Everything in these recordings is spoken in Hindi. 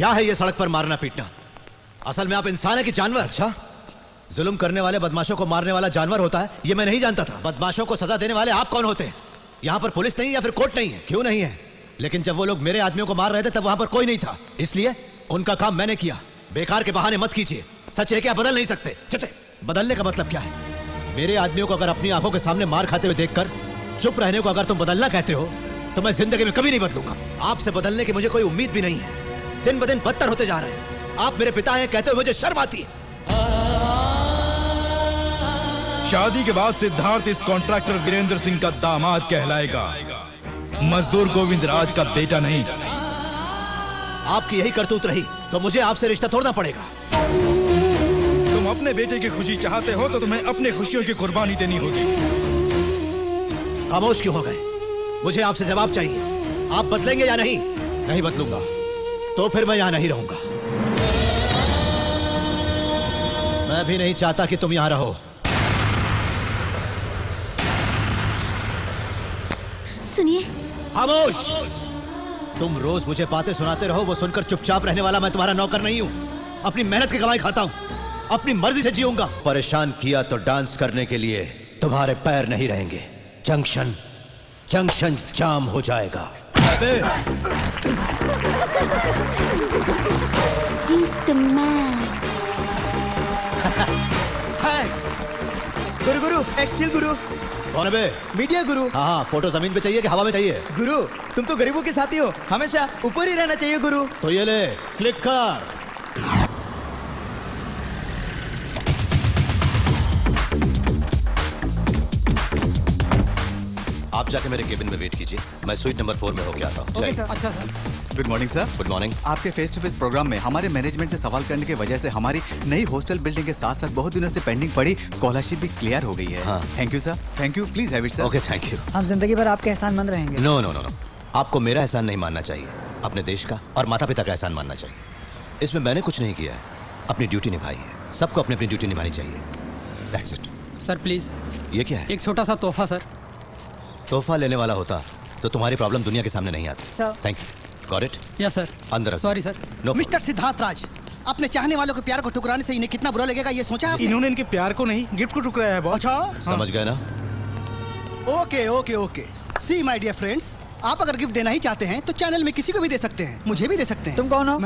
क्या है ये सड़क पर मारना पीटना? असल में आप इंसान है कि जानवर? अच्छा, जुल्म करने वाले बदमाशों को मारने वाला जानवर होता है ये मैं नहीं जानता था। बदमाशों को सजा देने वाले आप कौन होते हैं? यहाँ पर पुलिस नहीं या फिर कोर्ट नहीं है? क्यों नहीं है? लेकिन जब वो लोग मेरे आदमियों को मार रहे थे तब वहां पर कोई नहीं था, इसलिए उनका काम मैंने किया। बेकार के बहाने मत कीजिए। सच है कि आप बदल नहीं सकते। चचे, बदलने का मतलब क्या है? मेरे आदमियों को अगर अपनी आंखों के सामने मार खाते हुए देखकर चुप रहने को अगर तुम बदलना कहते हो तो मैं जिंदगी में कभी नहीं बदलूंगा। आपसे बदलने की मुझे कोई उम्मीद भी नहीं है। दिन ब दिन बदतर होते जा रहे हैं। आप मेरे पिता हैं कहते हुए मुझे शर्म आती है। शादी के बाद सिद्धार्थ इस कॉन्ट्रैक्टर वीरेंद्र सिंह का दामाद कहलाएगा, मजदूर गोविंद राज का बेटा नहीं। आपकी यही करतूत रही तो मुझे आपसे रिश्ता तोड़ना पड़ेगा। तुम अपने बेटे की खुशी चाहते हो तो तुम्हें अपनी खुशियों की कुर्बानी देनी होगी। खामोश क्यों हो गए? मुझे आपसे जवाब चाहिए। आप बदलेंगे या नहीं? नहीं बदलूंगा तो फिर मैं यहां नहीं रहूंगा। मैं भी नहीं चाहता कि तुम यहां रहो। सुनिए। खामोश। तुम रोज मुझे बातें सुनाते रहो, वो सुनकर चुपचाप रहने वाला मैं तुम्हारा नौकर नहीं हूं। अपनी मेहनत की कमाई खाता हूं, अपनी मर्जी से जीऊंगा। परेशान किया तो डांस करने के लिए तुम्हारे पैर नहीं रहेंगे। जंक्शन जंक्शन जाम हो जाएगा। He's the man. Thanks. गुरु एक्सटिल गुरु। कौन है बे? मीडिया गुरु। हाँ, फोटो जमीन पे चाहिए कि हवा में चाहिए? गुरु तुम तो गरीबों के साथी हो, हमेशा ऊपर ही रहना चाहिए गुरु। तो ये ले, क्लिक कर। आप जाके मेरे केबिन में वेट कीजिए, मैं स्वीट नंबर 4 में होके आता हूँ। अच्छा sir. Good morning sir. Good morning. आपके फेस टू फेस प्रोग्राम में हमारे मैनेजमेंट से सवाल करने की वजह से हमारी नई हॉस्टल बिल्डिंग के साथ साथ बहुत दिनों से पेंडिंग पड़ी स्कॉलरशिप भी क्लियर हो गई है। हाँ। Thank you sir. Thank you. Please have it sir. Okay, thank you. हम जिंदगी भर आपके एहसानमंद रहेंगे। नो नो नो नो, आपको मेरा एहसान नहीं मानना चाहिए, अपने देश का और माता पिता का एहसान मानना चाहिए। इसमें मैंने कुछ नहीं किया है, अपनी ड्यूटी निभाई है। सबको अपनी अपनी ड्यूटी निभानी चाहिए। That's it. Sir please. ये क्या है? एक छोटा सा तोहफा सर। तोहफा लेने वाला होता तो तुम्हारी प्रॉब्लम दुनिया के सामने नहीं आती। Sir. Thank you. Got it? Yes sir. अंदर sorry sir. No. Mister Siddharth Raj, अपने चाहने वालों के प्यार को ठुकराने से इन्हें कितना बुरा लगेगा ये सोचा आपने? इन्होंने इनके प्यार को नहीं गिफ्ट को ठुकराया है बॉस। अच्छा, समझ गए ना? Okay okay okay. See my dear friends, आप अगर गिफ्ट देना ही चाहते हैं तो चैनल में किसी को भी दे सकते हैं, मुझे भी दे सकते हैं। तुम कौन हो?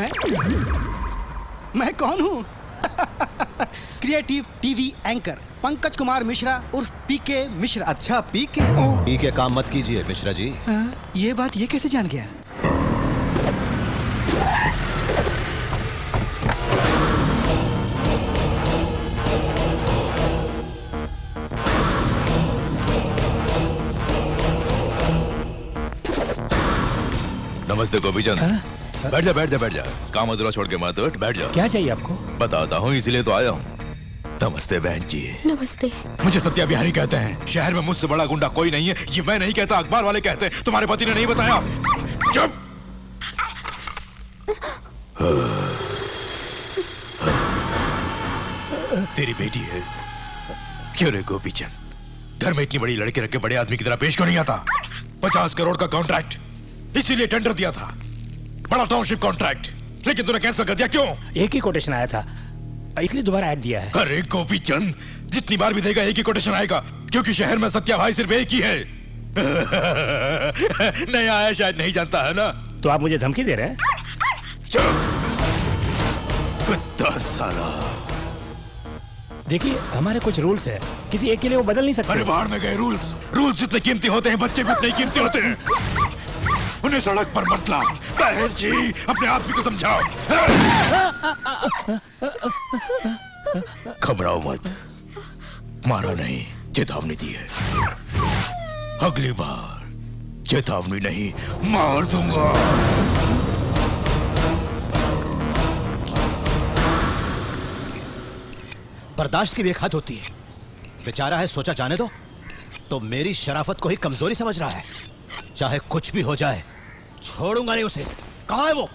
मैं कौन हूँ? Creative TV anchor Pankaj Kumar Mishra उर्फ पीके मिश्रा। अच्छा पीके। पी के काम मत कीजिए मिश्रा जी। ये बात ये कैसे जान गया? नमस्ते गोपीचंद। बैठ जा बैठ जा बैठ जा, काम अधूरा छोड़ के मत उठ, बैठ जा। क्या चाहिए आपको? बताता हूँ, इसीलिए तो आया हूँ। नमस्ते बहन जी। नमस्ते। मुझे सत्या बिहारी कहते हैं। शहर में मुझसे बड़ा गुंडा कोई नहीं है। ये मैं नहीं कहता, अखबार वाले कहते हैं। तुम्हारे पति ने नहीं बताया? चुप। तेरी बेटी है। क्यों रे गोपीचंद, घर में इतनी बड़ी लड़की रख के बड़े आदमी की तरह पेश क्यों नहीं आता? 50 करोड़ का कॉन्ट्रैक्ट, इसीलिए टेंडर दिया था, बड़ा टाउनशिप कॉन्ट्रैक्ट, लेकिन तूने कैंसिल कर दिया। क्यों? एक ही कोटेशन आया था, इसलिए दोबारा ऐड दिया है। अरे गोपीचंद, जितनी बार भी देगा एक ही कोटेशन आएगा, क्योंकि शहर में सत्या भाई सिर्फ एक ही है। नहीं आया शायद नहीं जानता है ना। तो आप मुझे धमकी दे रहे हैं? चुप कुत्ता साला। देखिए हमारे कुछ रूल्स है, किसी एक के लिए वो बदल नहीं सकते। अरे बाहर में गए रूल्स। रूल्स जितने कीमती होते हैं बच्चे भी उतने ही कीमती होते हैं। उन्हें सड़क पर मत लाओ। बहन जी अपने आदमी को समझाओ। घबराओ मत, मारा नहीं, चेतावनी दी है। अगली बार चेतावनी नहीं, मार दूंगा। बर्दाश्त की भी एक हद होती है। बेचारा है, सोचा जाने दो, तो मेरी शराफत को ही कमजोरी समझ रहा है। चाहे कुछ भी हो जाए छोड़ूंगा नहीं उसे। कहाँ है वो?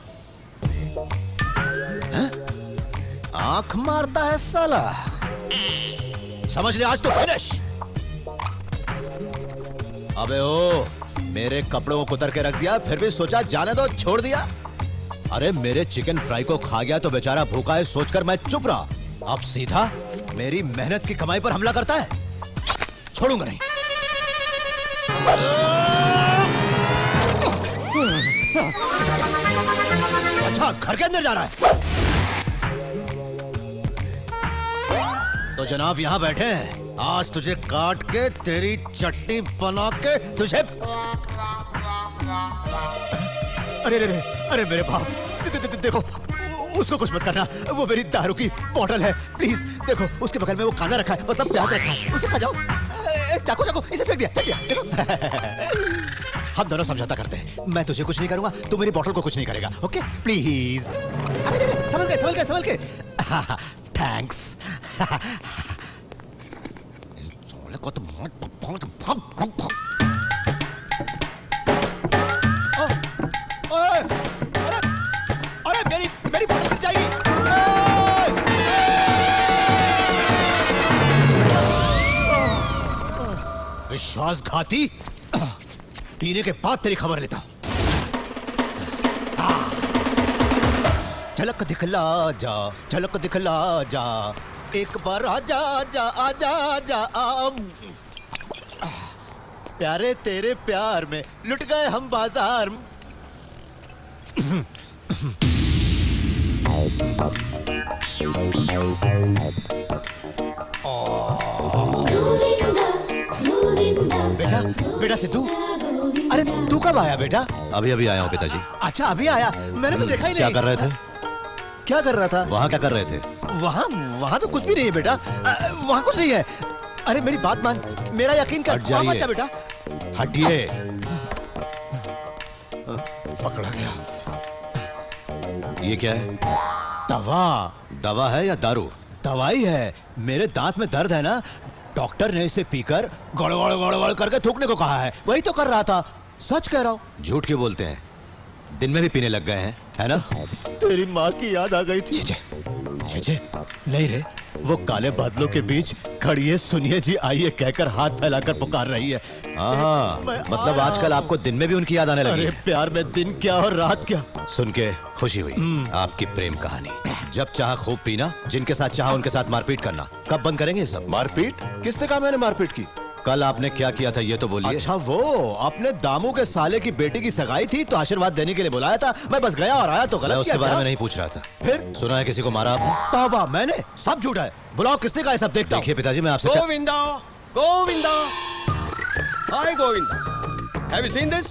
आंख मारता है साला। समझ ले, आज तो फिनिश। अबे ओ, मेरे कपड़ों को कुतर के रख दिया, फिर भी सोचा जाने दो, छोड़ दिया। अरे मेरे चिकन फ्राई को खा गया तो बेचारा भूखा है सोचकर मैं चुप रहा। अब सीधा मेरी मेहनत की कमाई पर हमला करता है, छोड़ूंगा नहीं। अच्छा, घर के अंदर जा रहा है तो जनाब यहाँ बैठे हैं। आज तुझे काट के तेरी चटनी बना के तुझे। अरे अरे अरे मेरे बाप, देखो उसको कुछ मत करना, वो मेरी दारू की बोतल है, प्लीज देखो उसके बगल में वो खाना रखा है, मतलब प्याज रखा है, उसे खा जाओ। चाकू चाकू इसे फेंक दिया, देखो। हम दोनों समझौता करते हैं, मैं तुझे कुछ नहीं करूंगा, तू मेरी बोतल को कुछ नहीं करेगा, ओके प्लीज। संभल के थैंक्स। अरे मेरी बोतल गिर जाएगी। विश्वासघाती, पीने के बाद तेरी खबर लेता हूं। झलक दिखला जा, झलक दिखला जा, एक बार आजा आजा आजा आजा। प्यारे तेरे प्यार में लुट गए हम बाजार। बेटा बेटा सिद्धू, अरे तू कब आया बेटा? अभी अभी आया हूँ पिताजी। अच्छा अभी आया, मैंने तो देखा ही नहीं। क्या कर रहे थे? क्या कर रहा था? वहाँ क्या कर रहे थे? वहाँ तो कुछ भी नहीं है बेटा, वहाँ कुछ नहीं है। अरे मेरी बात मान, मेरा यकीन कर। हट जाइए। अच्छा बेटा हटिए। पकड़ा गया। ये क्या है? दवा। दवा है या दारू? दवाई है। मेरे दांत में दर्द है ना, डॉक्टर ने इसे पीकर गड़गड़ गड़गड़ करके थूकने को कहा है, वही तो कर रहा था। सच कह रहा हूँ। झूठ क्यों बोलते हैं? दिन में भी पीने लग गए हैं, है ना? तेरी माँ की याद आ गई थी। छे नहीं रे, वो काले बादलों के बीच खड़ी है, सुनिए जी आइए कहकर हाथ फैलाकर पुकार रही है। हाँ, मतलब आजकल आपको दिन में भी उनकी याद आने लगी अरे है। प्यार में दिन क्या और रात क्या। सुन के खुशी हुई आपकी प्रेम कहानी। जब चाह खूब पीना, जिनके साथ चाह उनके साथ मारपीट करना। कब बंद करेंगे ये सब? मारपीट? किसने कहा मैंने मारपीट की? कल आपने क्या किया था ये तो बोलिए। अच्छा वो अपने दामू के साले की बेटी की सगाई थी तो आशीर्वाद देने के लिए बुलाया था, मैं बस गया और आया तो मैं गलत उसके किया बारे क्या? में नहीं पूछ रहा था। फिर सुना है किसी को मारा आपने? तौबा, मैंने सब झूठा है। बुलाओ किसने कहा है, सब देखता हूं। देखिए पिताजी, मैं आपसे क्या... Govinda, Govinda, hi Govinda, have you seen this?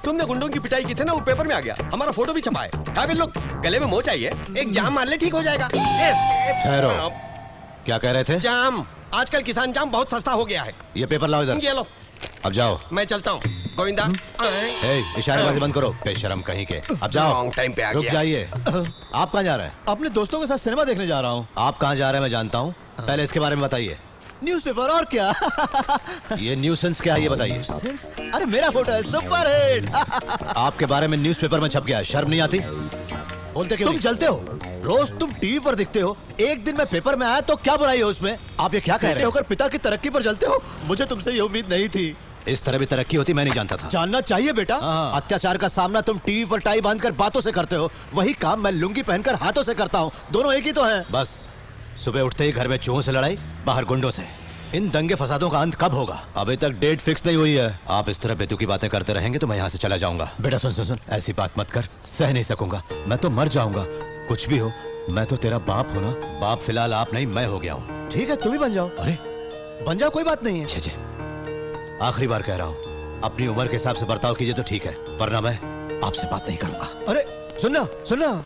तुमने गुंडों की पिटाई की थी ना, वो पेपर में आ गया, हमारा फोटो भी छपा है। हैव यू लुक, गले में मोच आई है, एक जाम मार ले ठीक हो जाएगा। ठहरो, क्या कह रहे थे? जाम, आजकल किसान जाम बहुत सस्ता हो गया है। ये पेपर लाओ इधर। ये लो, अब जाओ। मैं चलता हूँ। गोविंदा, इशारेबाजी बंद करो, बेशरम कहीं के। अब जाओ। रॉन्ग टाइम पे आ रुक गया। जाइए। आप कहाँ जा रहे हैं? अपने दोस्तों के साथ सिनेमा देखने जा रहा हूँ। आप कहाँ जा रहे हैं मैं जानता हूँ, पहले इसके बारे में बताइए। न्यूज़पेपर और क्या। ये न्यूसेंस क्या है ये बताइए। अरे मेरा फोटो है, सुपर हिट। आपके बारे में न्यूज़पेपर में छप गया, शर्म नहीं आती? बोलते क्यों? तुम जलते हो, रोज तुम टीवी पर दिखते हो, एक दिन में पेपर में आया तो क्या बुराई है उसमें? आप ये क्या कह रहे होकर पिता की तरक्की पर जलते हो, मुझे तुमसे ये उम्मीद नहीं थी। इस तरह भी तरक्की होती मैं नहीं जानता था। जानना चाहिए बेटा। हाँ। अत्याचार का सामना तुम टीवी पर टाई बांधकर बातों से करते हो, वही काम मैं लुंगी पहनकर हाथों से करता हूँ, दोनों एक ही तो हैं। बस सुबह उठते ही घर में चूहों से लड़ाई, बाहर गुंडों से। इन दंगे फसादों का अंत कब होगा? अभी तक डेट फिक्स नहीं हुई है। आप इस तरह बेतुकी बातें करते रहेंगे तो मैं यहाँ से चला जाऊंगा। बेटा सुन सुन सुन, ऐसी बात मत कर, सह नहीं सकूंगा, मैं तो मर जाऊंगा। कुछ भी हो, मैं तो तेरा बाप हूं ना। बाप फिलहाल आप नहीं, मैं हो गया हूँ। ठीक है तुम भी बन जाओ। अरे बन जाओ, कोई बात नहीं है। छे, आखिरी बार कह रहा हूँ, अपनी उम्र के हिसाब से बर्ताव कीजिए तो ठीक है, वरना मैं आपसे बात नहीं करूंगा। अरे सुनना सुनना,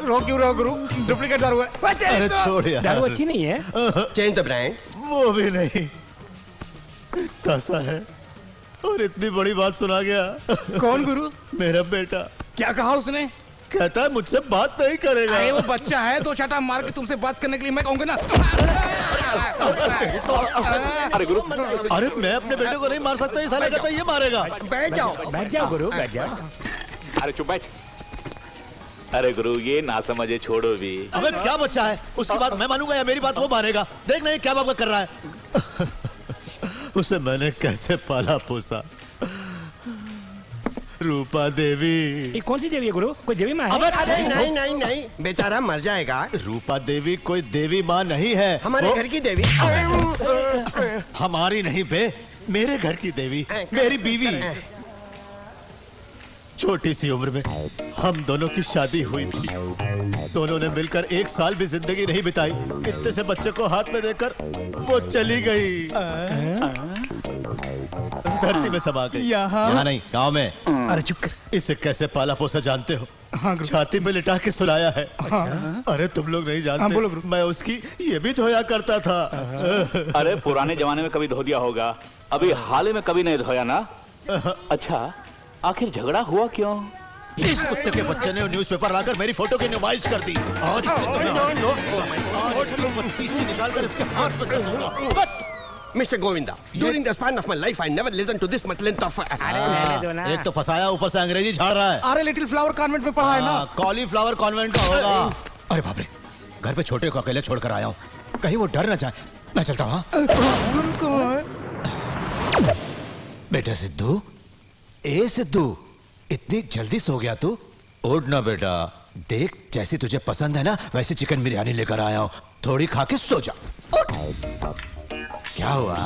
रोक क्यों रहो गुरु, डुप्लीकेट दारू है। अरे छोड़ यार, दारू अच्छी नहीं है। Change the brand. वो भी नहीं, तासा है और इतनी बड़ी बात सुना गया। कौन गुरु? मेरा बेटा। क्या कहा उसने? कहता है मुझसे बात नहीं करेगा। अरे वो बच्चा है, दो चाटा मार के तुमसे बात करने के लिए मैं कहूंगा ना। अरे गुरु, अरे मैं अपने बेटे को नहीं मार सकता, ये साला कहता है ये मारेगा। बैठ जाओ बैठ जाओ गुरु, बैठ जाओ। अरे चुप बैठ। अरे गुरु ये ना समझे, छोड़ो भी। अबे क्या बच्चा है, उसकी बात मैं मानूंगा या मेरी बात वो मानेगा? देख नहीं क्या बात कर रहा है। उसे मैंने कैसे पाला पोसा, रूपा देवी। ये कौन सी देवी है गुरु? कोई देवी माँ है? अरे नहीं नहीं नहीं, बेचारा मर जाएगा। रूपा देवी कोई देवी माँ नहीं है, हमारे घर की देवी। हमारी नहीं बे, मेरे घर की देवी, मेरी बीवी। छोटी सी उम्र में हम दोनों की शादी हुई थी। दोनों ने मिलकर 1 साल भी जिंदगी नहीं बिताई। इतने से बच्चे को हाथ में देकर वो चली गई, धरती में समा गई। यहाँ नहीं, गांव में। अरे चुप कर। इसे कैसे पाला पोसा जानते हो? हाँ गुरु। छाती में लिटा के सुलाया है। हाँ। अरे तुम लोग नहीं जानते। हाँ, बोलो गुरु। मैं उसकी ये भी धोया करता था। अरे पुराने जमाने में कभी धो दिया होगा, अभी हाल ही में कभी नहीं धोया ना? अच्छा, आखिर झगड़ा हुआ क्यों? इस कुत्ते के बच्चे ने न्यूज़पेपर लाकर मेरी फोटो की नुमाइश कर दी। आज इसकी बत्तीसी निकालकर इसके हाथ में कर दूंगा। Mr. Govinda, during the span of my life, I never listened to this much length of. एक तो फंसाया, ऊपर से अंग्रेजी झाड़ रहा है। अरे लिटिल फ्लावर कॉन्वेंट में पढ़ा है ना? कॉलीफ्लावर कॉन्वेंट का होगा। अरे बाप रे, घर पे छोटे को अकेले छोड़कर आया हूँ, कहीं वो डर ना जाए। मैं चलता हूँ। बेटा सिद्धू, ए सिद्धू, इतनी जल्दी सो गया तू? उठ ना बेटा, देख जैसी तुझे पसंद है ना वैसी चिकन बिरयानी लेकर आया हूँ, थोड़ी खा के सो जा। क्या हुआ,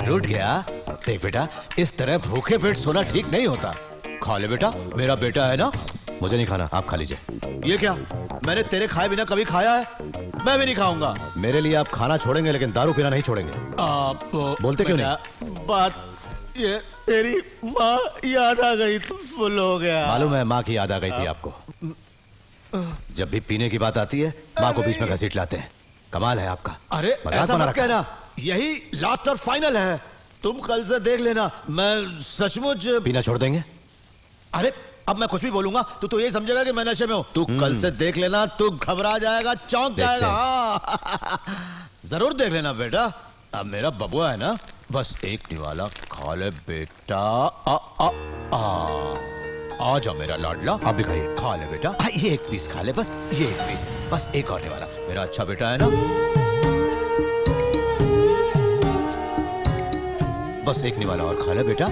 रूठ गया? देख बेटा, इस तरह भूखे पेट सोना ठीक नहीं होता। खा ले बेटा, मेरा बेटा है ना। मुझे नहीं खाना, आप खा लीजिए। ये क्या, मैंने तेरे खाए बिना कभी खाया है? मैं भी नहीं खाऊंगा। मेरे लिए आप खाना छोड़ेंगे लेकिन दारू पीना नहीं छोड़ेंगे। आप बोलते क्यों नहीं? बात ये तेरी माँ याद आ गई तो फुल हो गया। मालूम है, माँ की याद आ गई थी आपको। जब भी पीने की बात आती है माँ को बीच में घसीट लाते हैं। कमाल है आपका। अरे ऐसा मत कहना, यही लास्ट और फाइनल है। तुम कल से देख लेना, मैं सचमुच पीना छोड़ देंगे। अरे अब मैं कुछ भी बोलूंगा तो ये समझेगा कि मैं नशे में हूँ। तू कल से देख लेना, तू घबरा जाएगा, चौंक जाएगा। जरूर देख लेना बेटा। अब मेरा बबुआ है ना, बस एक निवाला खा ले बेटा। आ जाओ मेरा लाडला, आप भी खाइए। खा ले बेटा, ये एक पीस खा ले, बस ये एक पीस, बस एक और निवाला। मेरा अच्छा बेटा है ना, बस एक निवाला और खा ले बेटा।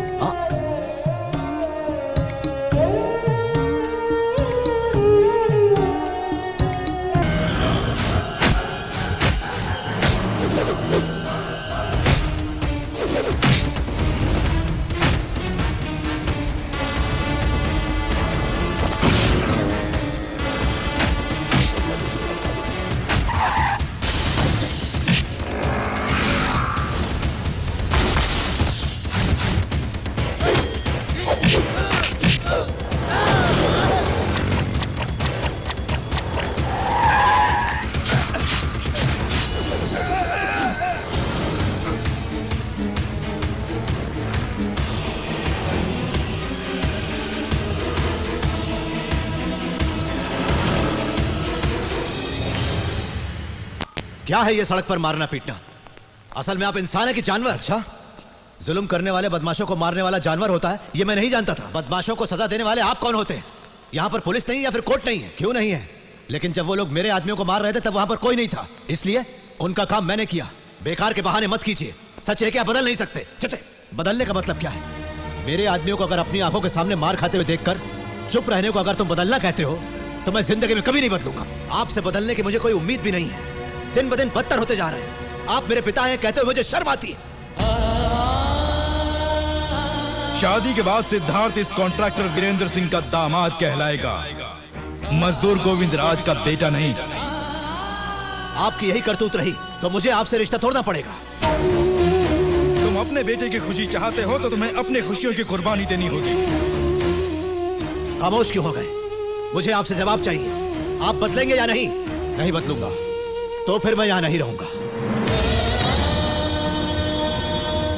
क्या है ये सड़क पर मारना पीटना? असल में आप इंसान है कि जानवर? अच्छा, जुल्म करने वाले बदमाशों को मारने वाला जानवर होता है ये मैं नहीं जानता था। बदमाशों को सजा देने वाले आप कौन होते हैं? यहाँ पर पुलिस नहीं या फिर कोर्ट नहीं है? क्यों नहीं है? लेकिन जब वो लोग मेरे आदमियों को मार रहे थे तब वहां पर कोई नहीं था, इसलिए उनका काम मैंने किया। बेकार के बहाने मत कीजिए। सच है कि आप बदल नहीं सकते। चचे, बदलने का मतलब क्या है? मेरे आदमियों को अगर अपनी आंखों के सामने मार खाते हुए देखकर चुप रहने को अगर तुम बदलना कहते हो तो मैं जिंदगी में कभी नहीं बदलूंगा। आपसे बदलने की मुझे कोई उम्मीद भी नहीं है। दिन ब दिन बदतर होते जा रहे हैं। आप मेरे पिता हैं कहते हुए मुझे शर्म आती है। शादी के बाद सिद्धार्थ इस कॉन्ट्रैक्टर वीरेंद्र सिंह का दामाद कहलाएगा, मजदूर गोविंद राज का बेटा नहीं। आपकी यही करतूत रही तो मुझे आपसे रिश्ता तोड़ना पड़ेगा। तुम अपने बेटे की खुशी चाहते हो तो तुम्हें अपने खुशियों की कुर्बानी देनी होगी। खामोश क्यों हो गए? मुझे आपसे जवाब चाहिए। आप बदलेंगे या नहीं? नहीं बदलूंगा तो फिर मैं यहां नहीं रहूंगा।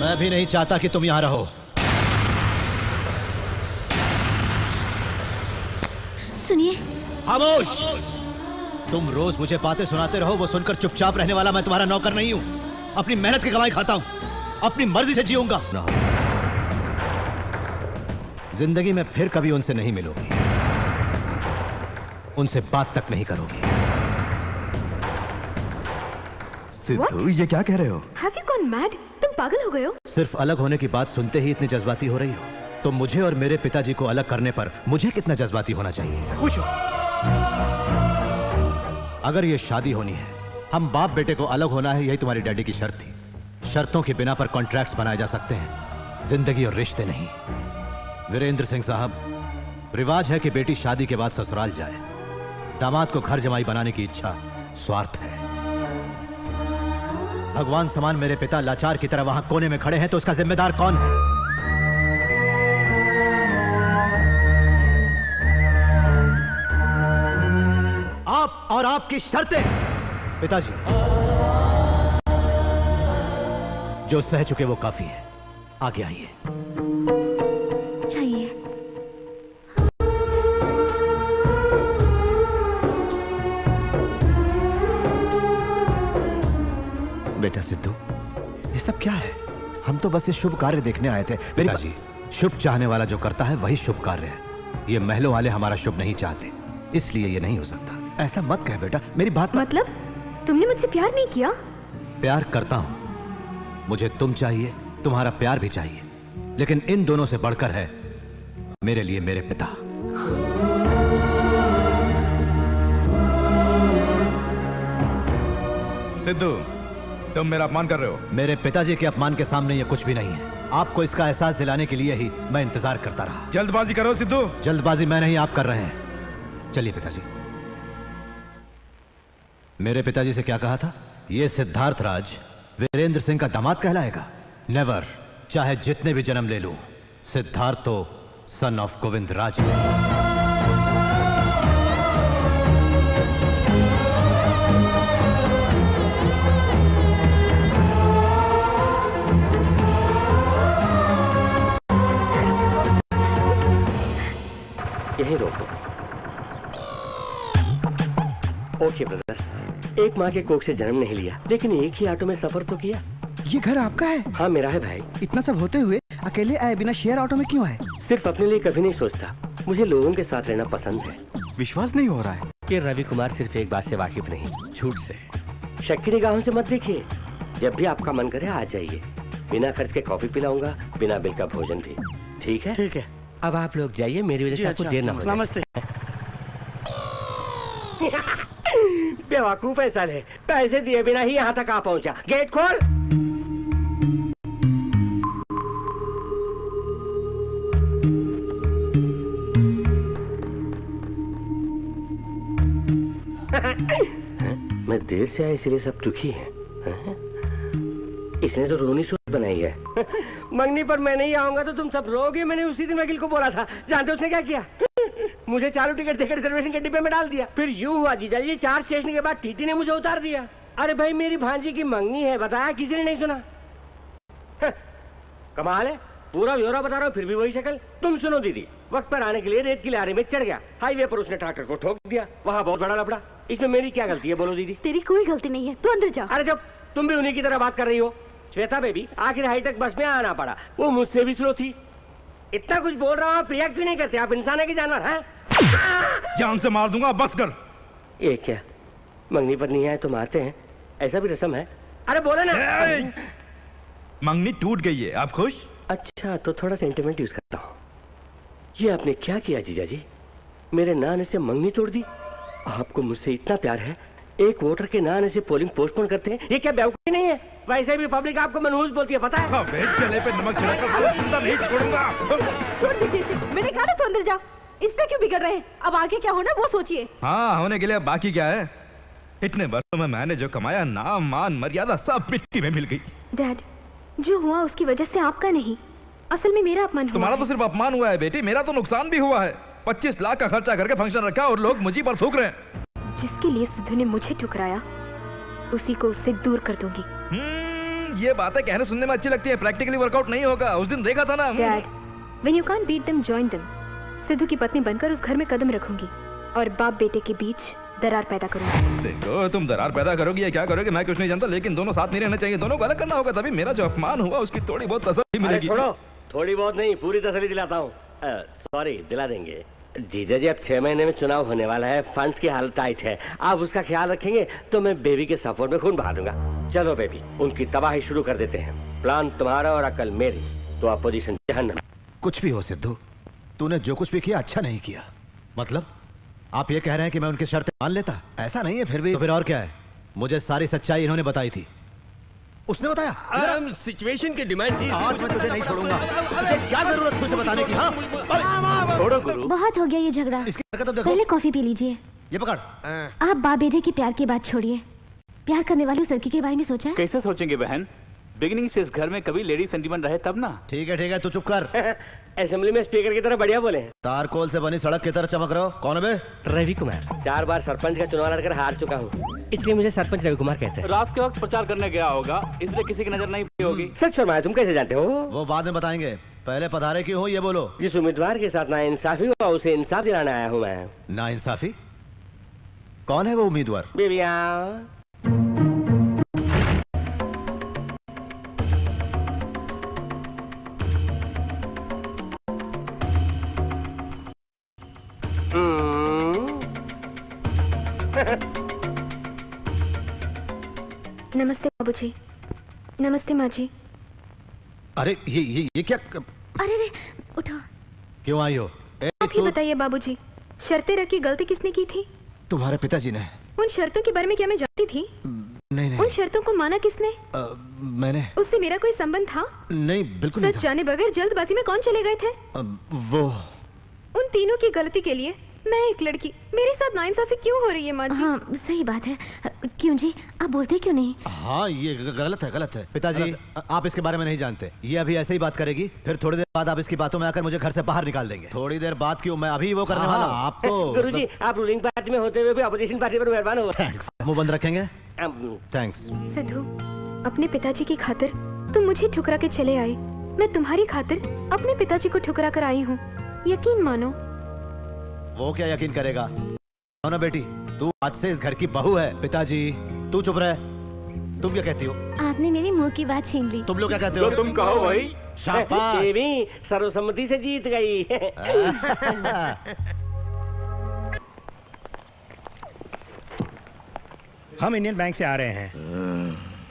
मैं भी नहीं चाहता कि तुम यहां रहो। सुनिए। खामोश! तुम रोज मुझे बातें सुनाते रहो, वो सुनकर चुपचाप रहने वाला मैं तुम्हारा नौकर नहीं हूं। अपनी मेहनत की कमाई खाता हूं, अपनी मर्जी से जीऊंगा। जिंदगी में फिर कभी उनसे नहीं मिलोगी। उनसे बात तक नहीं करोगे। सिद्धू, ये क्या कह रहे हो? Have you gone mad? तुम पागल हो गए हो? सिर्फ अलग होने की बात सुनते ही इतनी जज्बाती हो रही हो? तो मुझे और मेरे पिताजी को अलग करने पर मुझे कितना जज्बाती होना चाहिए? पूछो। अगर ये शादी होनी है, हम बाप बेटे को अलग होना है, यही तुम्हारी डैडी की शर्त थी। शर्तों के बिना पर कॉन्ट्रैक्ट्स बनाए जा सकते हैं, जिंदगी और रिश्ते नहीं। वीरेंद्र सिंह साहब, रिवाज है कि बेटी शादी के बाद ससुराल जाए। दामाद को घर जमाई बनाने की इच्छा स्वार्थ है। भगवान समान मेरे पिता लाचार की तरह वहां कोने में खड़े हैं, तो उसका जिम्मेदार कौन है? आप और आपकी शर्तें। पिताजी, जो सह चुके वो काफी है, आगे आइए। चाहिए। बेटा सिद्धू, ये सब क्या है? हम तो बस ये शुभ कार्य देखने आए थे। पिताजी, शुभ चाहने वाला जो करता है वही शुभ कार्य है। ये महलों वाले हमारा शुभ नहीं चाहते, इसलिए ये नहीं हो सकता। ऐसा मत कह बेटा, मेरी बात मतलब तुमने मुझसे प्यार नहीं किया? प्यार करता हूं, मुझे तुम चाहिए, तुम्हारा प्यार भी चाहिए, लेकिन इन दोनों से बढ़कर है मेरे लिए मेरे पिता। सिद्धू, तुम मेरा अपमान कर रहे हो। मेरे पिताजी के अपमान के सामने ये कुछ भी नहीं है। आपको इसका एहसास दिलाने के लिए ही मैं इंतजार करता रहा। जल्दबाजी करो सिद्धू। जल्दबाजी मैं नहीं, आप कर रहे हैं। चलिए पिताजी। मेरे पिताजी से क्या कहा था? ये सिद्धार्थ राज वीरेंद्र सिंह का दामाद कहलाएगा? नेवर। चाहे जितने भी जन्म ले लूं, सिद्धार्थ तो सन ऑफ गोविंद राज है। यहीं रोको। ओके ब्रदर, एक माँ के कोख से जन्म नहीं लिया, लेकिन एक ही ऑटो में सफर तो किया। ये घर आपका है? हाँ मेरा है भाई। इतना सब होते हुए अकेले आए बिना शेयर ऑटो में क्यों आए? सिर्फ अपने लिए कभी नहीं सोचता, मुझे लोगों के साथ रहना पसंद है। विश्वास नहीं हो रहा है कि रवि कुमार सिर्फ एक बात से वाकिफ नहीं, झूठ से। शक की निगाहों से मत देखिए। जब भी आपका मन करे आ जाइए, बिना खर्च के कॉफी पिलाऊंगा, बिना बिल का भोजन भी। ठीक है? ठीक है। अब आप लोग जाइए, मेरी वजह से आपको देर ना हो जाए। नमस्ते। बेवकूफ है साले, पैसे दिए बिना ही यहाँ तक आ पहुँचा। गेट खोल। मैं देर से आया इसलिए सब दुखी हैं। इसने तो रोनी सूरत बनाई है। मंगनी पर मैं नहीं आऊंगा तो तुम सब रोगे। मैंने उसी दिन वकील को बोला था। जानते उसने क्या किया? मुझे चालू टिकट देकर रिजर्वेशन के डिब्बे में डाल दिया। फिर यूं हुआ जीजा जी, 4 स्टेशन के बाद टीटी ने मुझे उतार दिया। अरे भाई, मेरी भांजी की मंगनी है, बताया किसी ने नहीं सुना। कमाल है, पूरा ब्यौरा बता रहा हूँ फिर भी वही शक्ल। तुम सुनो दीदी, वक्त पर आने के लिए रेत की लारी में चढ़ गया, हाईवे पर उसने ट्रैक्टर को ठोक दिया। वहाँ बहुत बड़ा लफड़ा। इसमें मेरी क्या गलती है बोलो दीदी? तेरी कोई गलती नहीं है, तू अंदर जा। अरे जब तुम भी उन्हीं की तरह बात कर रही हो। श्वेता बेबी, आखिर हाईटेक बस में आना पड़ा, वो मुझसे भी स्लो थी। इतना कुछ बोल रहा हूँ, आप रिएक्ट भी नहीं करते। आप इंसान है कि जानवर हैं? जान से मार दूंगा, बस कर। ये क्या, मंगनी पर नहीं आए तो मारते हैं, ऐसा भी रस्म है? अरे बोले ना। मंगनी टूट गई है, आप खुश? अच्छा, तो थोड़ा सेंटिमेंट यूज करता हूँ। ये आपने क्या किया जीजा जी? मेरे ना आने से मंगनी तोड़ दी। आपको मुझसे इतना प्यार है, एक वोटर के ना आने से पोलिंग पोस्टपोन करते हैं। ये क्या बेवकूफी नहीं है? वैसे भी पब्लिक आपको मनहूस बोलती है, पता है? चले पे नमक छिड़ककर जिंदा नहीं छोड़ूंगा। छोड़ दीजिए इसे, मैंने कहा ना तो अंदर जाओ। इस पे क्यों बिगड़ रहे हैं? अब आगे क्या होना वो सोचिए। हाँ, होने के लिए बाकी क्या है? इतने वर्षों में मैंने जो कमाया, नाम मान मर्यादा सब मिट्टी में मिल गई। डैड, जो हुआ उसकी वजह से आपका नहीं, असल में मेरा अपमान हुआ। तुम्हारा तो सिर्फ अपमान हुआ है बेटी, मेरा तो नुकसान भी हुआ है। 25 लाख का खर्चा करके फंक्शन रखा और लोग मुझे पर थूक रहे हैं। जिसके लिए सिद्धू ने मुझे ठुकराया, उसी को उससे दूर कर दूंगी। ये बातें कहने सुनने में अच्छी लगती है, प्रैक्टिकली वर्कआउट नहीं होगा। उस दिन देखा था ना। Dad, when you can't beat them join them. Sidhu की पत्नी बनकर उस घर में कदम रखूंगी और बाप बेटे के बीच दरार पैदा करूंगी। देखो, तुम दरार पैदा करोगी या क्या करोगे मैं कुछ नहीं जानता, लेकिन दोनों साथ नहीं रहना चाहिए। दोनों को अलग करना होगा, तभी मेरा जो अपमान हुआ उसकी थोड़ी बहुत तसल्ली मिलेगी। छोड़ो, थोड़ी बहुत नहीं, पूरी तसल्ली दिलाता हूँ। सॉरी, दिला देंगे। जीजा जी अब 6 महीने में चुनाव होने वाला है, फंड्स की हालत टाइट है। आप उसका ख्याल रखेंगे तो मैं बेबी के सपोर्ट में खून बहा दूंगा। चलो बेबी, उनकी तबाही शुरू कर देते हैं। प्लान तुम्हारा और अकल मेरी, तो अपोजिशन जहन्नम। कुछ भी हो सिद्धू, तूने जो कुछ भी किया अच्छा नहीं किया। मतलब आप ये कह रहे हैं कि मैं उनकी शर्तें मान लेता? ऐसा नहीं है। फिर भी तो फिर और क्या है? मुझे सारी सच्चाई इन्होंने बताई थी। उसने बताया? सिचुएशन की डिमांड थी। आज मैं तुझे नहीं छोड़ूंगा। तुझे क्या जरूरत थी उसे बताने की? हाँ, छोड़ो गुरु। बहुत हो गया ये झगड़ा। इसकी हरकत तो देखो। पहले कॉफी पी लीजिए। ये पकड़। आप बाप बेटे की प्यार की बात छोड़िए। प्यार करने वाली उस लड़की के बारे में सोचा है? कैसे सोचेंगे बहन, बिगिनिंग से इस घर में कभी लेडी सेंटीमेंट रहे तब ना। ठीक है तू चुप कर। असेंबली में स्पीकर की तरह बढ़िया बोले। तारकोल से बनी सड़क की तरह चमक रहे हो। कौन है बे? रवि कुमार। 4 बार सरपंच का चुनाव लड़कर हार चुका हूँ, इसलिए मुझे सरपंच रवि कुमार कहते हैं। रात के वक्त प्रचार करने गया होगा, इसलिए किसी की नजर नहीं पड़ी होगी। सच फरमाया, तुम कैसे जानते हो? वो बाद में बताएंगे, पहले पधारे क्यों हो ये बोलो। जिस उम्मीदवार के साथ नाइंसाफी हुआ उसे इंसाफ दिलाने आया हूँ मैं। नाइंसाफी? कौन है वो उम्मीदवार? बेबिया। नमस्ते बाबूजी। नमस्ते माँ जी। अरे ये क्या? अरे रे, उठो। क्यों आई हो? आप ही बताइए बाबूजी, शर्तें रखी गलती किसने की थी? तुम्हारे पिताजी ने। उन शर्तों के बारे में क्या मैं जानती थी? नहीं। उन शर्तों को माना किसने? मैंने। उससे मेरा कोई संबंध था? नहीं, बिल्कुल नहीं था। सच जाने बगैर जल्दबाजी में कौन चले गए थे? वो। उन तीनों की गलती के लिए मैं एक लड़की, मेरे साथ नाइंसाफी क्यों हो रही है माँ जी? हाँ, सही बात है। क्यों जी, आप बोलते क्यों नहीं? हाँ, ये गलत है। पिताजी, आप इसके बारे में नहीं जानते। ये अभी ऐसे ही बात करेगी, फिर थोड़ी देर बाद आप इसकी बातों में आकर मुझे घर से बाहर निकाल देंगे। थोड़ी देर बाद क्यों? मैं अभी वो करने वाला हूँ। आप तो गुरुजी, आप रूलिंग पार्टी में होते हुए भी अपोजिशन पार्टी पर मेहरबान हो। थैंक्स। मुंह बंद रखेंगे? थैंक्स। सिद्धू, अपने पिताजी की खातिर तुम मुझे ठुकरा के चले आए। मैं तुम्हारी खातिर अपने पिताजी को ठुकरा कर आई हूँ। यकीन मानो। वो क्या यकीन करेगा? ना बेटी, तू आज से इस घर की बहू है। पिताजी, तू चुप रहे। तुम क्या कहती हो? आपने मेरे मुंह की बात छीन ली। तुम लोग क्या कहते हो? तुम कहो भाई। शाबाश। देवी सर्वसम्मति से जीत गई। हम इंडियन बैंक से आ रहे हैं।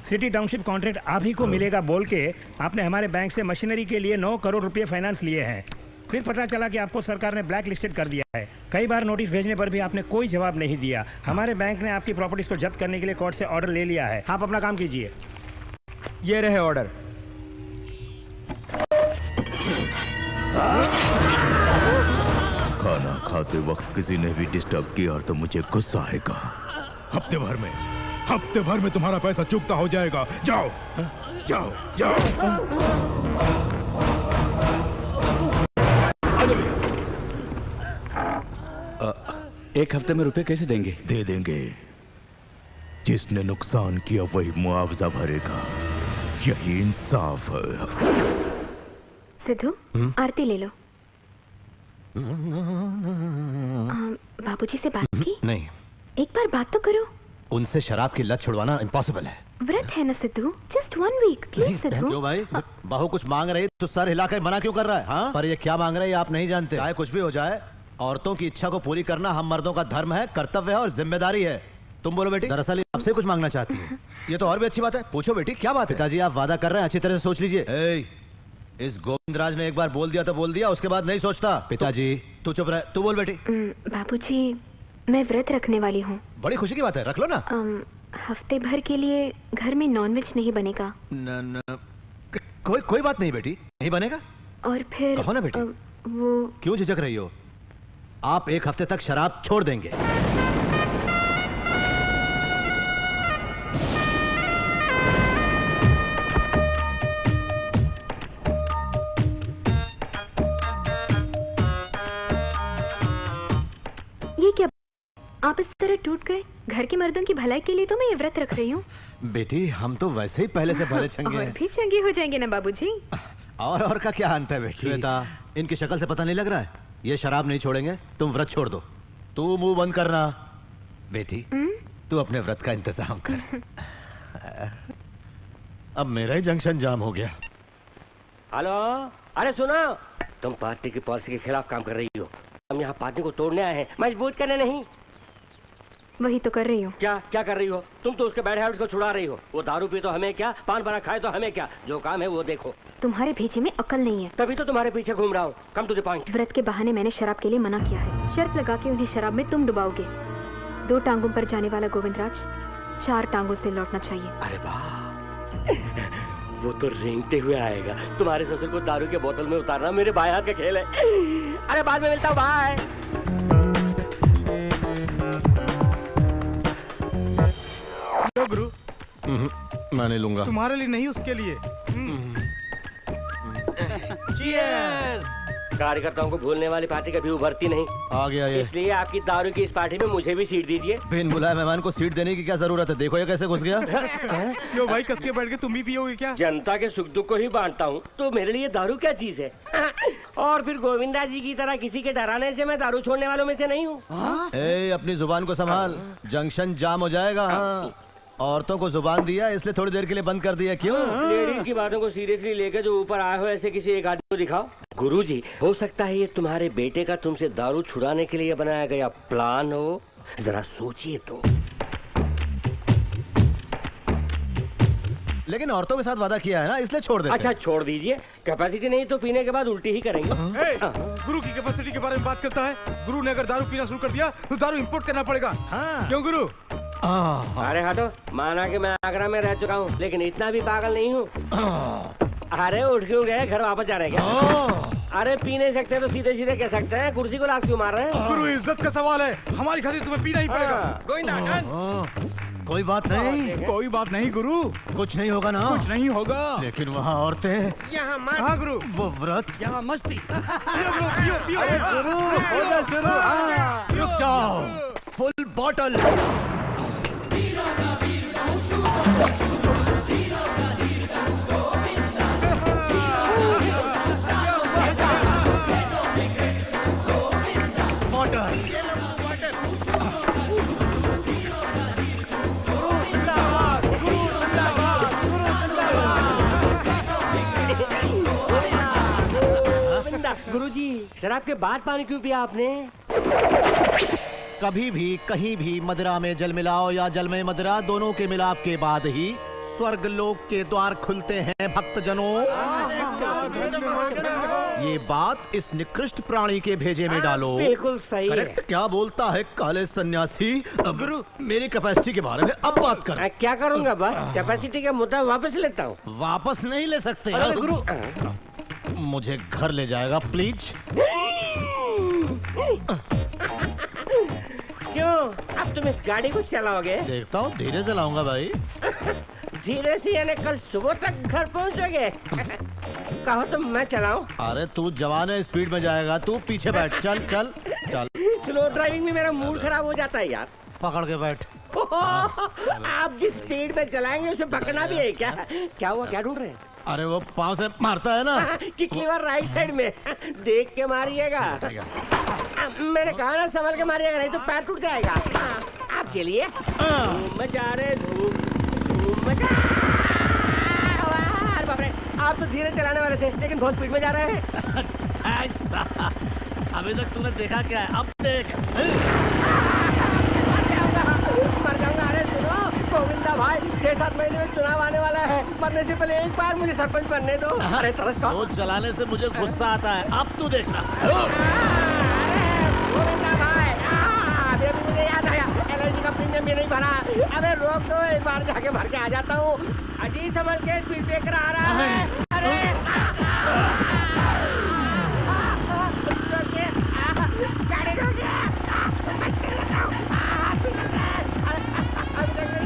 सिटी टाउनशिप कॉन्ट्रैक्ट आप ही को मिलेगा बोल के आपने हमारे बैंक से मशीनरी के लिए 9 करोड़ रुपए फाइनेंस लिए हैं। फिर पता चला कि आपको सरकार ने ब्लैक लिस्टेड कर दिया है। कई बार नोटिस भेजने पर भी आपने कोई जवाब नहीं दिया। हमारे बैंक ने आपकी प्रॉपर्टीज को जब्त करने के लिए कोर्ट से ऑर्डर ले लिया है। आप अपना काम कीजिए। ये रहे ऑर्डर। खाना खाते वक्त किसी ने भी डिस्टर्ब किया तो मुझे गुस्सा आएगा। हफ्ते भर में तुम्हारा पैसा चुकता हो जाएगा। जाओ जाओ जाओ। एक हफ्ते में रुपए कैसे देंगे? दे देंगे। जिसने नुकसान किया वही मुआवजा भरेगा। यही इंसाफ है। सिद्धू, आरती ले लो। बाबूजी से बात की? नहीं। एक बार बात तो करो। उनसे शराब की लत छुड़वाना इम्पॉसिबल है। व्रत है ना Sidhu, just 1 week please Sidhu. क्यों भाई? बहू कुछ मांग रही तो सर हिलाकर मना क्यों कर रहा है? हाँ? पर ये क्या मांग रही है आप नहीं जानते। चाहे कुछ भी हो जाए, औरतों की इच्छा को पूरी करना हम मर्दों का धर्म है, कर्तव्य है और जिम्मेदारी है। तुम बोलो बेटी। दरअसल आपसे कुछ मांगना चाहती है। ये तो और भी अच्छी बात है। पूछो बेटी, क्या बात है? पिताजी, आप वादा कर रहे हैं, अच्छी तरह से सोच लीजिए। इस गोविंदराज ने एक बार बोल दिया तो बोल दिया, उसके बाद नहीं सोचता। पिताजी, तू चुप रहे। तू बोल बेटी। बाबूजी, मैं व्रत रखने वाली हूँ। बड़ी खुशी की बात है, रख लो ना। हफ्ते भर के लिए घर में नॉनवेज नहीं बनेगा। कोई बात नहीं बेटी, नहीं बनेगा। और फिर कहो ना बेटी। वो क्यों झिझक रही हो? आप एक हफ्ते तक शराब छोड़ देंगे। ये क्या? आप इस तरह टूट गए? घर के मर्दों की भलाई के लिए तो मैं ये व्रत रख रही हूँ। बेटी, हम तो वैसे ही पहले से भले चंगे हैं। और भी चंगे हो जाएंगे ना बाबूजी। और का क्या अंत है बेटी? श्वेता, इनकी शक्ल से पता नहीं लग रहा है ये शराब नहीं छोड़ेंगे। तुम व्रत छोड़ दो। तू मुंह बंद करना बेटी। तू अपने व्रत का इंतजाम कर। अब मेरा ही जंक्शन जाम हो गया। हेलो, अरे सुनो, तुम पार्टी की पॉलिसी के खिलाफ काम कर रही हो। हम यहाँ पार्टी को तोड़ने आए हैं, मजबूत करने नहीं। वही तो कर रही हूँ। क्या क्या कर रही हो? तुम तो उसके बैड हैबिट्स को छुड़ा रही हो। वो दारू पी तो हमें क्या, पान बना खाए तो हमें क्या, जो काम है वो देखो। तुम्हारे भेजे में अकल नहीं है, तभी तो तुम्हारे पीछे घूम रहा हूँ। Come to the point. व्रत के बहाने मैंने शराब के लिए मना किया है। शर्त लगा के उन्हें शराब में तुम डुबाओगे। 2 टांगों पर जाने वाला गोविंदराज 4 टांगों से लौटना चाहिए। अरे वाह, वो तो रेंगते हुए आएगा। तुम्हारे ससुर को दारू के बोतल में उतारना मेरे बाएं हाथ का खेल है। अरे बाद में मिलता हूँ, बाय। लो गुरु। मैं नहीं लूंगा। तुम्हारे लिए नहीं, उसके लिए। कार्यकर्ताओं को भूलने वाली पार्टी कभी उभरती नहीं। आ गया ये। इसलिए आपकी दारू की इस पार्टी में मुझे भी सीट दीजिए। बिन बुलाए मेहमान को सीट देने की क्या जरूरत है? देखो ये कैसे घुस गया। क्यों भाई, कस के बैठ के तुम भी पियोगे क्या? जनता के सुख दुख को ही बांटता हूँ, तो मेरे लिए दारू क्या चीज है? और फिर गोविंदा जी की तरह किसी के डराने से मैं दारू छोड़ने वालों में से नहीं हूँ। अपनी जुबान को संभाल, जंक्शन जाम हो जाएगा। हाँ। औरतों को जुबान दिया इसलिए थोड़ी देर के लिए बंद कर दिया। क्यों? लेडीज की बातों को सीरियसली लेकर जो ऊपर आए हो, ऐसे किसी एक आदमी को दिखाओ। गुरुजी, हो सकता है ये तुम्हारे बेटे का तुमसे दारू छुड़ाने के लिए बनाया गया प्लान हो। जरा सोचिए तो। लेकिन औरतों के साथ वादा किया है ना, इसलिए छोड़ देते। अच्छा छोड़ दीजिए। कैपेसिटी नहीं तो पीने के बाद उल्टी ही करेंगे। गुरु की कैपेसिटी के बारे में बात करता है। गुरु ने अगर दारू पीना शुरू कर दिया तो दारू इंपोर्ट करना पड़ेगा। क्यों गुरु? अरे हटो, माना कि मैं आगरा में रह चुका हूँ, लेकिन इतना भी पागल नहीं हूँ। अरे उठ क्यों गए? घर वापस जा रहे हैं क्या? अरे पी नहीं सकते तो सीधे सीधे कह सकते हैं, कुर्सी को लात क्यों मार रहे हैं? गुरु, इज्जत का सवाल है, हमारी खातिर तुम्हें पीना ही पड़ेगा। कोई बात नहीं, कोई बात नहीं गुरु, कुछ नहीं होगा ना। कुछ नहीं होगा। लेकिन वहाँ औरतें, यहाँ मत। हाँ गुरु, वो व्रत, यहाँ मस्ती। पियो पियो पियो। रुक जाओ, फुल बॉटल। गुरुजी, शराब के बाद पानी क्यों पिया आपने? कभी भी कहीं भी मदिरा में जल मिलाओ या जल में मदिरा, दोनों के मिलाप के बाद ही स्वर्ग लोक के द्वार खुलते हैं भक्तजनों। ये बात इस निकृष्ट प्राणी के भेजे में डालो। बिल्कुल सही है। क्या बोलता है काले सन्यासी? गुरु, मेरी कैपेसिटी के बारे में अब बात कर। क्या करूंगा? बस कैपेसिटी का मुद्दा वापस लेता हूँ। वापस नहीं ले सकते। अरे गुरु, मुझे घर ले जाएगा प्लीज? क्यों? अब तुम इस गाड़ी को चलाओगे? देखता हूँ, धीरे चलाऊंगा भाई। धीरे से यानी कल सुबह तक घर पहुँचोगे? कहो तो मैं चलाऊं? अरे तू जवान है, स्पीड में जाएगा। तू पीछे बैठ। चल चल चल। स्लो ड्राइविंग में मेरा मूड खराब हो जाता है यार। पकड़ के बैठ। आप जिस स्पीड में चलाएंगे उसे पकड़ना भी है क्या? क्या हुआ, क्या ढूंढ रहे हैं? अरे वो पाँव से मारता है ना। किक लीवर राइट साइड में, देख के मारिएगा। मैंने कहा ना संभल के मारिएगा, नहीं तो पैर टूट जाएगा। आप चलिए। मजा रहे धूम मजा। आप तो धीरे चलाने वाले थे, लेकिन बहुत स्पीड में जा रहे हैं। अभी तक तूने देखा क्या है? अब देख। मर जाऊंगा। अरे सुनो गोविंदा भाई, 6-7 महीने में चुनाव आने वाला है। मरने से पहले एक बार मुझे सरपंच बनने दो। अरे तरस का रोज चलाने से मुझे गुस्सा आता है। अब तू देखना। गोविंदा भाई, अभी मुझे याद आया, एलआईसी का प्रीमियम भी नहीं भरा। अरे रोक दो, एक बार जाके भर के आ जाता हूँ। अजी समझ के स्पीड ब्रेकर आ रहा है। अरे गाड़ी रोकिए।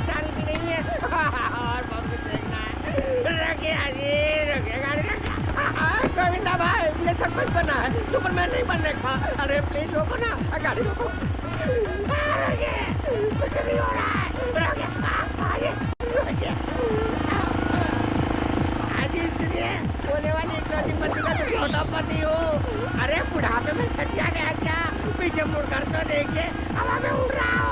चारी भी नहीं है और बहुत कुछ देखना है। रखिए अजी, रखिए गाड़ी रखिए। गोविंदा भाई, मुझे सरपंच बनना है, सुपरमैन नहीं बनने का। अरे प्लीज रोको ना, गाड़ी रोको। कुछ नहीं हो रहा है। होने वाली इकलौती पति का तो छोटा पति हो। अरे बुढ़ापे में छटिया गया क्या? पीछे मुड़ कर तो देखिए, हवा में उड़ रहा हो।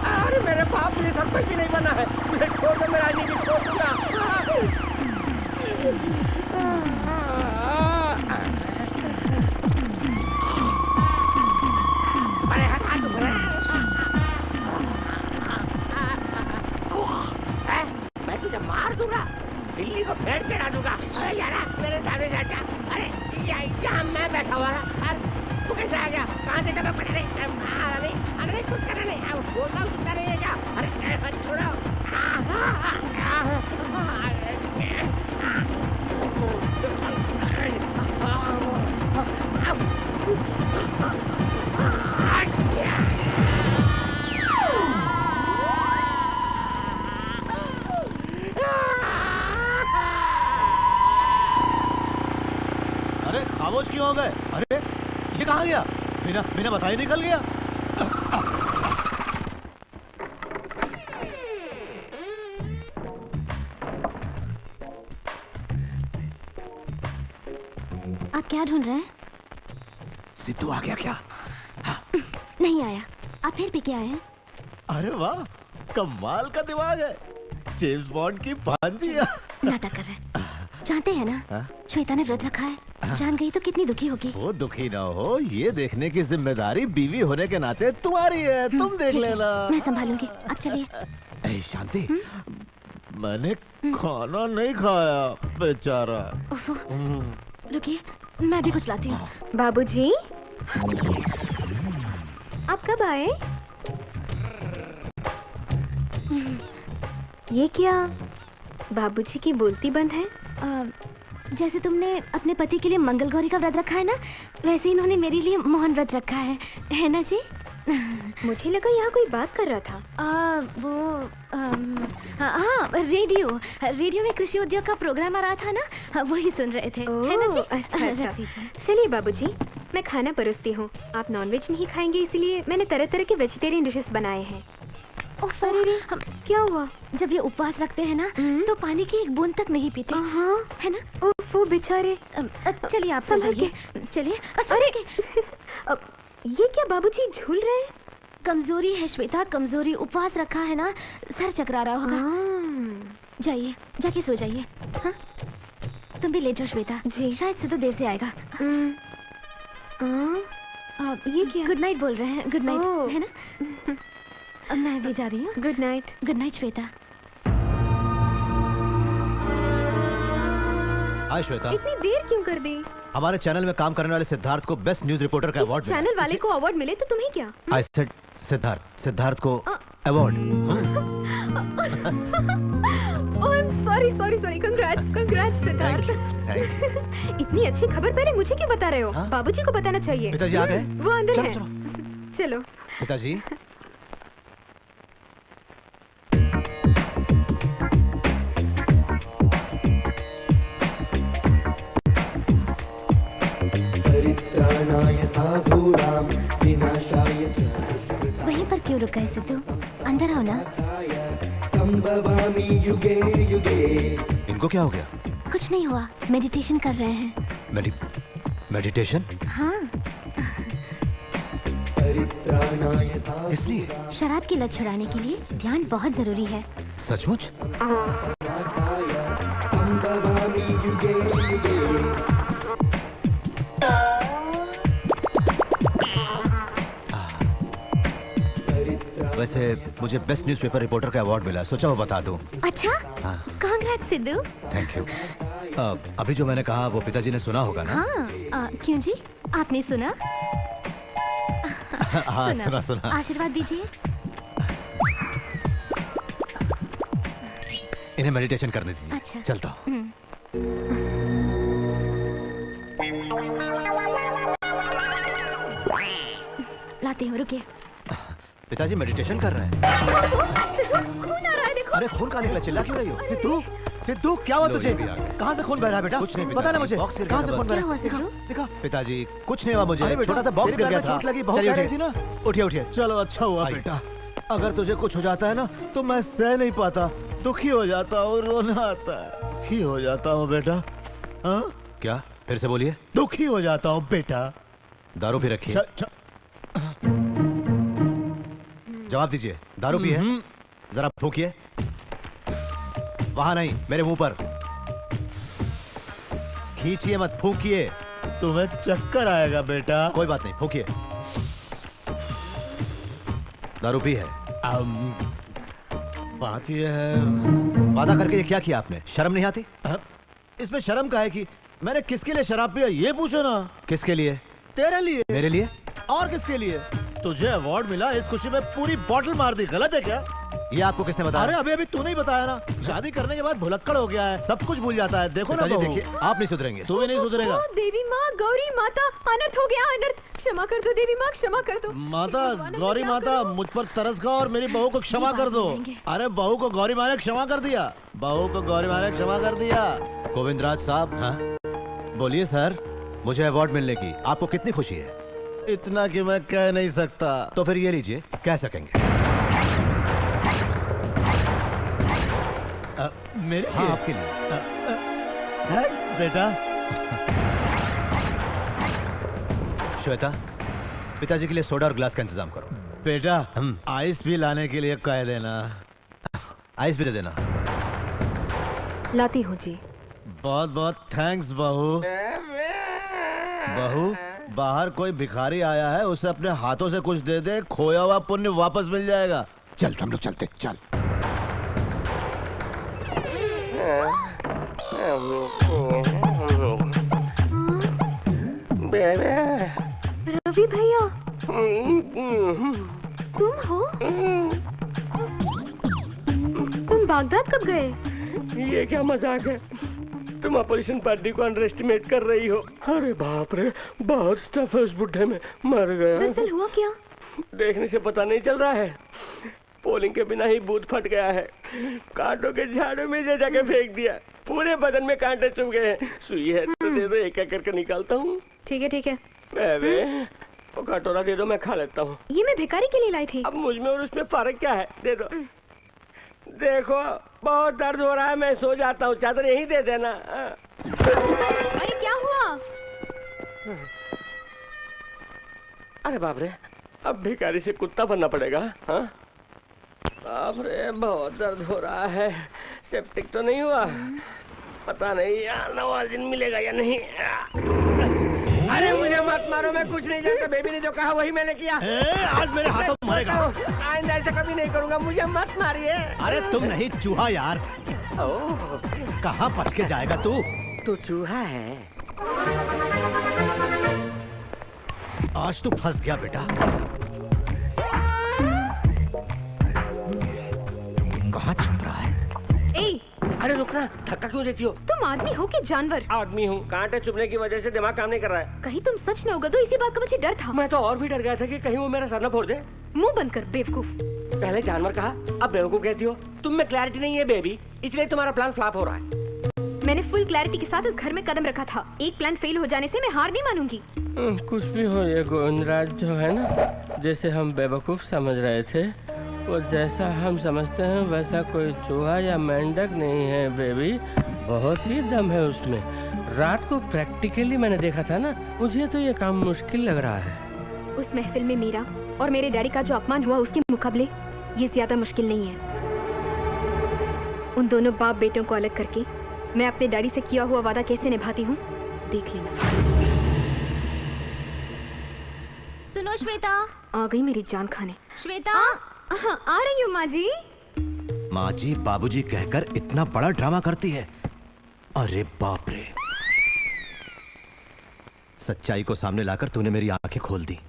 अरे मेरे बाप, मुझे सरपंच भी नहीं बना है। मुझे छोड़ दो, मैं राजनीति छोड़ दूंगा। बोल रहा हूँ सुनता नहीं है क्या? अरे छोड़ो। अरे खामोश क्यों हो गए? अरे ये कहाँ गया? बिना बिना बताए निकल गया। आप क्या ढूंढ रहे हैं? सिद्धू आ गया क्या? नहीं आया। आप फिर भी क्या आए हैं? अरे वाह, कमाल का दिमाग है। जेम्स बॉन्ड की भांजी। नाटक कर रहे हैं। जानते हैं ना, श्वेता ने व्रत रखा है। जान गई तो कितनी दुखी होगी। वो दुखी ना हो, ये देखने की जिम्मेदारी बीवी होने के नाते तुम्हारी है। तुम देख लेना। मैं संभालूंगी। आप चलिए। शांति, मैंने खाना नहीं खाया बेचारा। रुकिए, मैं भी कुछ लाती हूँ। बाबूजी, आप कब आए? ये क्या बाबूजी की बोलती बंद है? जैसे तुमने अपने पति के लिए मंगल गौरी का व्रत रखा है ना, वैसे इन्होंने मेरे लिए मोहन व्रत रखा है ना जी? मुझे लगा यहाँ कोई बात कर रहा था। हाँ, रेडियो में कृषि उद्योग का प्रोग्राम आ रहा था ना, वही सुन रहे थे। है ना जी? अच्छा अच्छा। चलिए बाबूजी, मैं खाना परोसती हूँ। आप नॉनवेज नहीं खाएंगे, इसलिए मैंने तरह तरह के वेजिटेरियन डिशेस बनाए हैं। क्या हुआ? जब ये उपवास रखते हैं ना, तो पानी की एक बूंद तक नहीं पीते। है ना? वो बेचारे। चलिए आप संभालिए। चलिए। अरे ये क्या बाबूजी झूल रहे हैं? कमजोरी है श्वेता, कमजोरी। उपवास रखा है ना, सर चकरा रहा होगा। जाइए, जाके सो जाइए। हाँ? तुम भी लेट जाओ श्वेता जी, शायद से तो देर से आएगा। ये क्या? गुड नाइट बोल रहे हैं। गुड नाइट, है ना? अब मैं भी जा रही हूँ। Good night. Good night Shweta. Hi Shweta. इतनी देर क्यों कर दी? हमारे चैनल में काम करने वाले सिद्धार्थ को बेस्ट न्यूज रिपोर्टर का अवार्ड मिला। चैनल वाले को अवार्ड मिले तो तुम्हें क्या? आई सेड सिद्धार्थ को award. Oh I am sorry. Congrats Siddharth. इतनी अच्छी खबर पहले मुझे क्यों बता रहे हो? बाबूजी को बताना चाहिए। पिताजी आ गए? वो अंदर हैं। चलो। पिताजी। वहीं पर क्यों रुक गए सिद्धू? अंदर आओ ना। इनको क्या हो गया? कुछ नहीं हुआ, मेडिटेशन कर रहे हैं। मेडिटेशन? हाँ। इसलिए शराब की लत छुड़ाने के लिए ध्यान बहुत जरूरी है। सचमुच? वैसे मुझे बेस्ट न्यूज़पेपर रिपोर्टर का अवार्ड मिला, सोचा वो बता दूं। अच्छा? हाँ। कांग्रेट्स सिद्धू। Thank you. अभी जो मैंने कहा वो पिताजी ने सुना होगा ना? हाँ। क्यों जी, आपने सुना? हाँ सुना। आशीर्वाद दीजिए। इन्हें मेडिटेशन करने दीजिए। अच्छा। चलता हूँ। लाते हो, रुकिए। पिताजी मेडिटेशन कर रहे हैं। खून आ रहा है, देखो। अरे खून कहाँ निकला? चिल्ला क्यों रही हो? सिद्धू क्या हुआ तुझे? कहाँ से खून बह रहा है बेटा? कुछ नहीं, बता ना मुझे। कहाँ से खून बह रहा है? दिखा। पिताजी कुछ नहीं हुआ मुझे, छोटा सा बॉक्स गिर गया था। चोट लगी, बहुत रही थी ना। उठिए। चलो अच्छा हुआ बेटा। अगर तुझे कुछ हो जाता है ना तो मैं सह नहीं पाता, दुखी हो जाता हूँ, रोना आता है, दुखी हो जाता हूँ बेटा। हाँ क्या? फिर से बोलिए। दुखी हो जाता हूँ बेटा। दारू भी रखिए। जवाब दीजिए, दारू पी है? जरा फूकिए। वहां नहीं, मेरे मुंह पर खींचिए मत, फूकिए। तुम्हें चक्कर आएगा बेटा। कोई बात नहीं, फूकिए। दारू पी है? बात यह है, वादा करके ये क्या किया आपने? शर्म नहीं आती? इसमें शर्म का है कि मैंने किसके लिए शराब पिया ये पूछो ना। किसके लिए? तेरे लिए। मेरे लिए? और किसके लिए? तुझे अवार्ड मिला, इस खुशी में पूरी बॉटल मार दी, गलत है क्या? ये आपको किसने बताया? अरे अभी तू नहीं बताया ना, शादी करने के बाद भुलक्कड़ हो गया है, सब कुछ भूल जाता है। देखो ना, देखिए आप नहीं सुधरेंगे, तू भी नहीं सुधरेगा। देवी माँ, गौरी माता, अनर्थ हो गया, अनर्थ। क्षमा कर दो देवी माँ, क्षमा कर दो। माता, गौरी माता, मुझ पर तरस खाओ और मेरी बहू को क्षमा कर दो। अरे बहू को गौरी माँ ने क्षमा कर दिया, बहू को गौरी माँ ने क्षमा कर दिया। गोविंदराज साहब, हाँ बोलिए सर। मुझे अवार्ड मिलने की आपको कितनी खुशी है? इतना कि मैं कह नहीं सकता। तो फिर ये लीजिए, कह सकेंगे। मेरे हाँ, आपके लिए। थैंक्स बेटा। श्वेता, पिताजी के लिए सोडा और ग्लास का इंतजाम करो। बेटा, आइस भी लाने के लिए कह देना। आइस भी दे देना। लाती हूँ जी। बहुत बहुत थैंक्स बहू। बहू, बाहर कोई भिखारी आया है, उसे अपने हाथों से कुछ दे दे, खोया हुआ पुण्य वापस मिल जाएगा। चल हम लोग चलते, चल। रवि भैया, तुम हो? तुम बागदाद कब गए? ये क्या मजाक है? तुम ऑपरेशन पार्टी को अंडर एस्टिमेट कर रही हो। अरे बाप रे, बहुत स्टफ है उस बुड्ढे में, मर गया। दरअसल हुआ क्या? देखने से पता नहीं चल रहा है, पोलिंग के बिना ही बूथ फट गया है। कांटों के झाड़ों में जा जाके फेंक दिया, पूरे बदन में कांटे चुभ गए हैं। सुई है तो दे दो, एक एक करके निकालता हूँ। ठीक है ठीक है। वो कटोरा दे दो, मैं खा लेता हूँ। ये मैं भिखारी के लिए लाई थी। अब मुझ में और उसमें फर्क क्या है? दे दो। देखो बहुत दर्द हो रहा है, मैं सो जाता हूँ, चादर यहीं दे देना। अरे क्या हुआ? अरे बाप रे, अब भिखारी से कुत्ता बनना पड़ेगा। हाँ बाप रे, बहुत दर्द हो रहा है। सेप्टिक तो नहीं हुआ? पता नहीं यार, नवाजिन मिलेगा या नहीं। अरे मुझे मत मारो, मैं कुछ नहीं जानता। बेबी ने जो कहा वही मैंने किया। आज मेरे हाथों में मरेगा। आइंदा ऐसा कभी नहीं करूंगा, मुझे मत मारिए। अरे तुम नहीं, चूहा यार। कहाँ बच के जाएगा तू? तो चूहा है। आज तू फंस गया बेटा। कहाँ छुप रहा है? ए, अरे रुकना, धक्का क्यों देती हो? तुम आदमी हो कि जानवर? आदमी हूँ, कांटे चुभने की वजह से दिमाग काम नहीं कर रहा है। कहीं तुम सच न होगा तो इसी बात का मुझे डर था। मैं तो और भी डर गया था कि कहीं वो मेरा सर न फोड़ दे। मुंह बंद कर बेवकूफ। पहले जानवर कहा, अब बेवकूफ कहती हो। तुम में क्लैरिटी नहीं है बेबी, इसलिए तुम्हारा प्लान फ्लॉप हो रहा है। मैंने फुल क्लैरिटी के साथ इस घर में कदम रखा था। एक प्लान फेल हो जाने से मैं हार नहीं मानूंगी। कुछ भी हो, ये गोविंदराज जो है ना, जैसे हम बेवकूफ समझ रहे थे, वो जैसा हम समझते हैं वैसा कोई चूहा या मेंढक नहीं है बेबी। बहुत ही दम है उसमें। रात को प्रैक्टिकली मैंने देखा था ना, मुझे तो ये काम मुश्किल लग रहा है। उस महफिल में मेरा और मेरे डैडी का जो अपमान हुआ उसके मुकाबले ये ज्यादा मुश्किल नहीं है। उन दोनों बाप बेटों को अलग करके मैं अपने डैडी से किया हुआ वादा कैसे निभाती हूँ, देख लेना। सुनो श्वेता। आ गई मेरी जान खाने। श्वेता। हाँ, आ रही हूँ माँ जी। माँ जी बाबूजी कहकर इतना बड़ा ड्रामा करती है। अरे बाप रे। सच्चाई को सामने लाकर तूने मेरी आंखें खोल दी।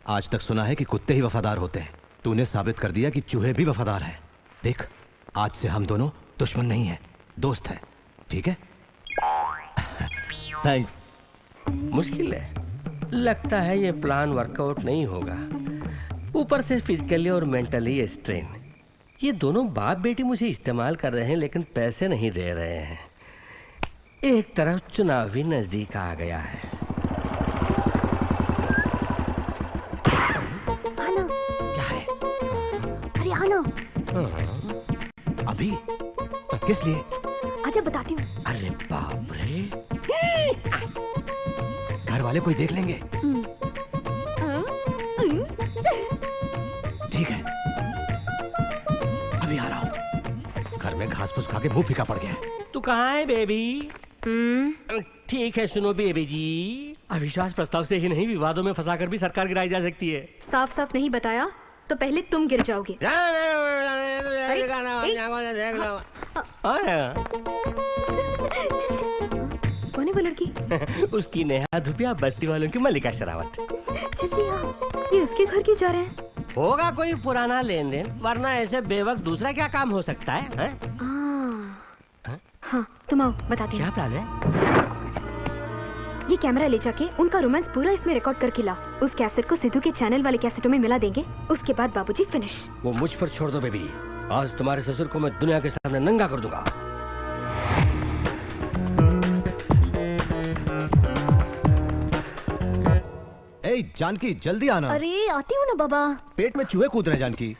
आज तक सुना है कि कुत्ते ही वफादार होते हैं, तूने साबित कर दिया कि चूहे भी वफादार हैं। देख, आज से हम दोनों दुश्मन नहीं हैं, दोस्त हैं, ठीक है? थैंक्स। मुश्किल है, लगता है ये प्लान वर्कआउट नहीं होगा। ऊपर से फिजिकली और मेंटली स्ट्रेन। ये दोनों बाप बेटी मुझे इस्तेमाल कर रहे हैं लेकिन पैसे नहीं दे रहे हैं। एक तरफ चुनाव भी नजदीक आ गया है। आना। क्या है? अरे आना। अभी? किस लिए? आजा बताती हूँ। अरे बाप रे, घर वाले कोई देख लेंगे। ठीक है, अभी आ रहा हूँ। घर में घास फूस खा के मुंह फीका पड़ गया है। तू कहाँ है बेबी? ठीक है, सुनो बेबी जी, अविश्वास प्रस्ताव से ही नहीं, विवादों में फंसाकर भी सरकार गिराई जा सकती है। साफ साफ नहीं बताया तो पहले तुम गिर जाओगे। कोने बोले लड़की? उसकी नेहा धुपिया, बस्ती वालों की मल्लिका शेरावत। जल्दी आओ, ये उसके घर क्यों जा रहे हैं? होगा कोई पुराना लेन देन, वरना ऐसे बेवक्त दूसरा क्या काम हो सकता है? हाँ, तुम आओ, बताती क्या प्लान है? ये कैमरा ले जाके उनका रोमांस पूरा इसमें रिकॉर्ड करके ला। उस कैसेट को सिद्धू के चैनल वाले कैसेटों में मिला देंगे। उसके बाद बाबूजी फिनिश। वो मुझ पर छोड़ दो बेबी, आज तुम्हारे ससुर को मैं दुनिया के सामने नंगा कर दूंगा। ए जानकी, जल्दी आना। अरे आती हूँ ना बाबा। पेट में चूहे कूद रहे हैं जानकी।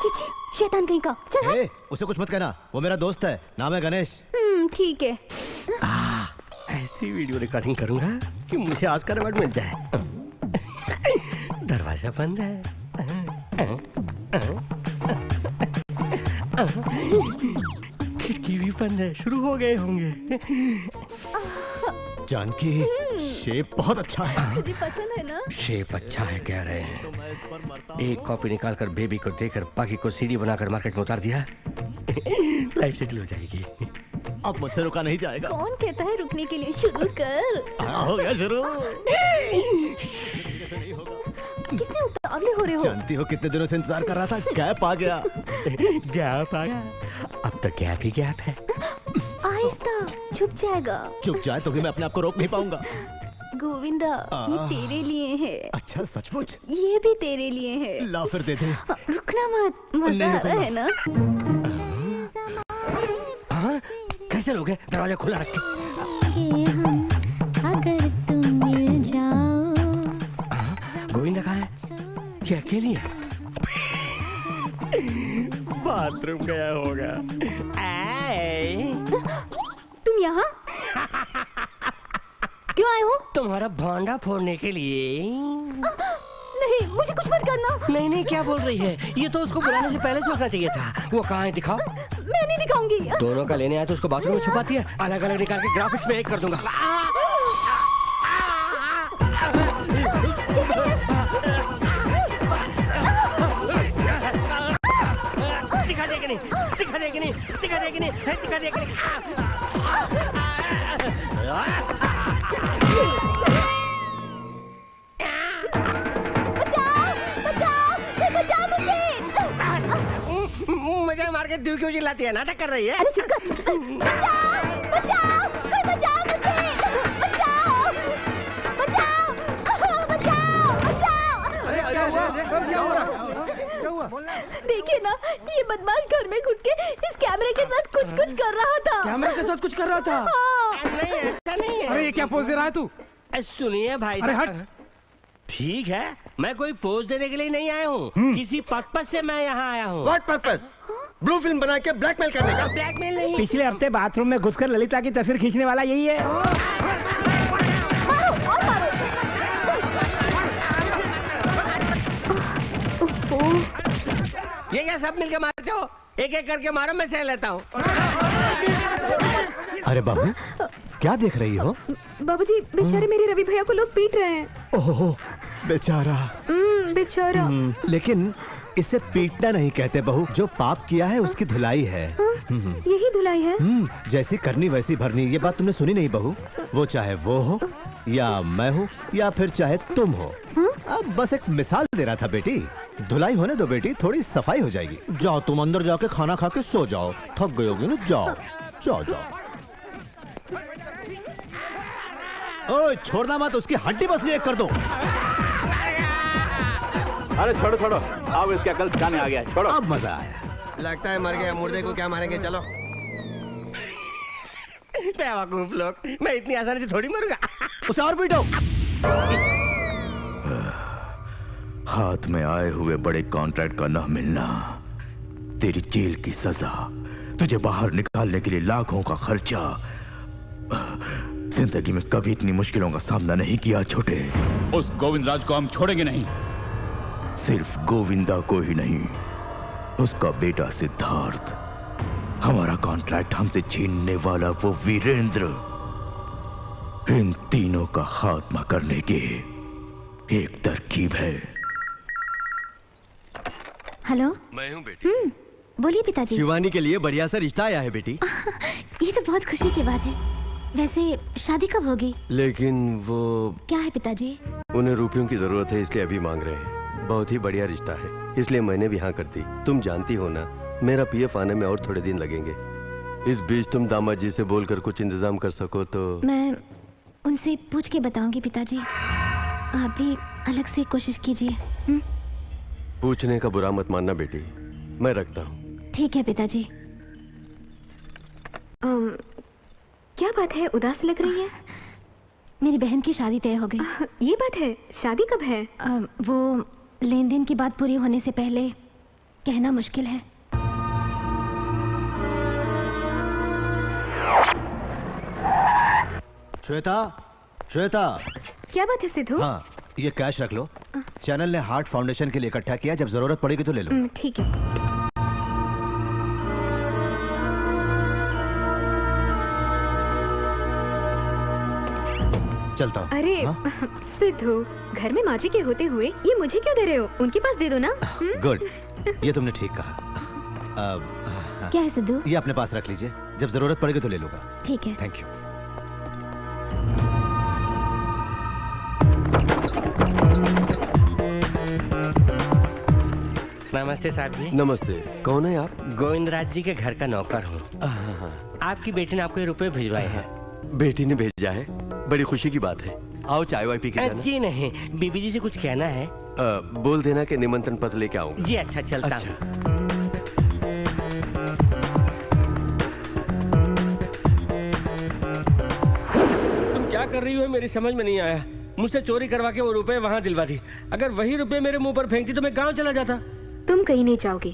चीची, शैतान कहीं का। चल ए, उसे कुछ मत कहना, वो मेरा दोस्त है, नाम है गणेश। ठीक है। ऐसी वीडियो रिकॉर्डिंग करूंगा कि मुझे ऑस्कर अवार्ड मिल जाए। दरवाजा बंद है। खिड़की भी बंद है, शुरू हो गए होंगे। जानकी, शेप बहुत अच्छा है। तुझे पसंद है ना? शेप अच्छा है कह रहे हैं। एक कॉपी निकालकर बेबी को देकर बाकी को सीडी बनाकर मार्केट में उतार दिया, लाइफ सेटल हो जाएगी। अब मुझसे रुका नहीं जाएगा। कौन कहता है रुकने के लिए? शुरू कर। हो गया शुरू। कितने उतावले हो रहे हो? जानती हो कितने दिनों से इंतजार कर रहा था, गैप आ गया। गैप आ गया? अब तो गैप ही गैप है। आहिस्ता, छुप जाएगा। चुप जाए तो भी मैं अपने आप को रोक नहीं पाऊंगा। गोविंदा, ये तेरे लिए है। अच्छा, सचमुच? ये भी तेरे लिए है। ला फिर दे दे। रुकना मत, मजा आ रहा है ना? कैसे लोग हैं? दरवाजा खुला रख के। अगर तुम मिल जाओ। गोविंदा कहाँ है? ये अकेली है? बाथरूम गया होगा। तुम यहाँ क्यों आए हो? तुम्हारा भांडा फोड़ने के लिए। नहीं, मुझे कुछ मत करना। नहीं नहीं, क्या बोल रही है? ये तो उसको बुलाने से पहले सोचना चाहिए था। वो कहाँ है? दिखाओ। मैं नहीं दिखाऊंगी। दोनों का लेने आया तो उसको बाथरूम में छुपाती है। अलग अलग निकाल के ग्राफिक्स में एक कर दूंगा। दिखा देगी नहीं, दिखा देगी नहीं, दिखा देगी नहीं, दिखा देगी नहीं। मुझे मार के क्यों चिल्लाती है? नाटक कर रही है? अरे चुप कर। बचाओ, बचाओ, कोई बचाओ मुझे। बचाओ, बचाओ, बचाओ, बचाओ। अरे क्या हुआ? क्या हुआ? क्या हुआ? देखिए ना, ये बदमाश घर में घुस के इस कैमरे के साथ कुछ कर रहा था। कैमरे के साथ कुछ कर रहा था? नहीं, ऐसा नहीं है। अरे ये क्या पोज दे रहा है तू? सुनिए भाई, अरे हट। ठीक है, मैं कोई पोज देने के लिए नहीं आया हूँ, किसी पर्पस से मैं यहाँ आया हूँ। What purpose? ब्लू फिल्म बना के ब्लैकमेल करने का? ब्लैकमेल नहीं। पिछले हफ्ते बाथरूम में घुसकर ललिता की तस्वीर खींचने वाला यही है। ये क्या सब मिलके मारते हो? एक एक करके मारो, मैं सह लेता हूँ। अरे बाबू, क्या देख रही हो? बाबूजी, बेचारे मेरे रवि भैया को लोग पीट रहे हैं। ओह, बेचारा। बेचारा। लेकिन इसे पीटना नहीं कहते बहू, जो पाप किया है उसकी धुलाई है। यही धुलाई है? जैसी करनी वैसी भरनी, ये बात तुमने सुनी नहीं बहू? वो चाहे वो हो या मैं हूँ या फिर चाहे तुम हो। अब बस एक मिसाल दे रहा था बेटी। धुलाई होने दो बेटी, थोड़ी सफाई हो जाएगी। जाओ तुम अंदर जाके खाना खा के सो जाओ, थक गई होगी ना। जाओ जाओ जाओ। ओए छोड़ना मत, उसकी हड्डी बस एक कर दो। अरे छोड़ो छोड़ो, अब इसके अकल ठिकाने आ गया है, छोड़ो। अब मजा आया। लगता है मर गया, मुर्दे को क्या मारेंगे? चलो। बेवकूफ लोग, मैं इतनी आसानी से थोड़ी मरूंगा। उसे और पीटो। हाथ में आए हुए बड़े कॉन्ट्रैक्ट का न मिलना, तेरी जेल की सजा, तुझे बाहर निकालने के लिए लाखों का खर्चा। जिंदगी में कभी इतनी मुश्किलों का सामना नहीं किया छोटे। उस गोविंद राज को हम छोड़ेंगे नहीं। सिर्फ गोविंदा को ही नहीं, उसका बेटा सिद्धार्थ, हमारा कॉन्ट्रैक्ट हमसे छीनने वाला वो वीरेंद्र, इन तीनों का खात्मा करने की एक तरकीब है। हेलो, मैं हूँ बेटी। बोलिए पिताजी। शिवानी के लिए बढ़िया सा रिश्ता आया है बेटी। ये तो बहुत खुशी की बात है। वैसे शादी कब होगी? लेकिन वो क्या है पिताजी? उन्हें रुपयों की जरूरत है, इसलिए अभी मांग रहे हैं। बहुत ही बढ़िया रिश्ता है, इसलिए मैंने भी हाँ कर दी। तुम जानती हो ना, मेरा पीएफ आने में और थोड़े दिन लगेंगे। इस बीच तुम दामाद जी से बोलकर कुछ इंतजाम कर सको तो। मैं उनसे पूछ के बताऊंगी पिताजी। आप भी अलग से कोशिश कीजिए। पूछने का बुरा मत मानना बेटी, मैं रखता हूँ। ठीक है पिताजी। क्या बात है, उदास लग रही है? मेरी बहन की शादी तय हो गई। ये बात है, शादी कब है? वो लेन देन की बात पूरी होने से पहले कहना मुश्किल है। श्वेता, श्वेता। क्या बात है सिद्धू? हाँ, ये कैश रख लो। चैनल ने हार्ट फाउंडेशन के लिए इकट्ठा किया, जब जरूरत पड़ेगी तो ले लो। ठीक है। चलता हूँ। अरे सिद्धू, घर में माँ जी के होते हुए ये मुझे क्यों दे रहे हो? उनके पास दे दो ना। गुड, ये तुमने ठीक कहा। क्या है सिद्धू? ये अपने पास रख लीजिए, जब जरूरत पड़ेगी तो ले लूंगा। ठीक है। Thank you. नमस्ते साहब जी। नमस्ते, कौन है आप? गोविंदराज जी के घर का नौकर हूँ। आपकी बेटी ने आपको ये रुपए भिजवाए हैं। बेटी ने भेजा है, बड़ी खुशी की बात है। आओ चाय वाय पी के जाना। जी नहीं, बीबी जी से कुछ कहना है। बोल देना कि निमंत्रण पत्र लेके आऊंगा। जी अच्छा, चलता हूँ। तुम क्या कर रही हो मेरी समझ में नहीं आया। मुझसे चोरी करवा के वो रुपए वहाँ दिलवा दी। अगर वही रुपए मेरे मुंह पर फेंकती तो मैं गाँव चला जाता। तुम कहीं नहीं जाओगे।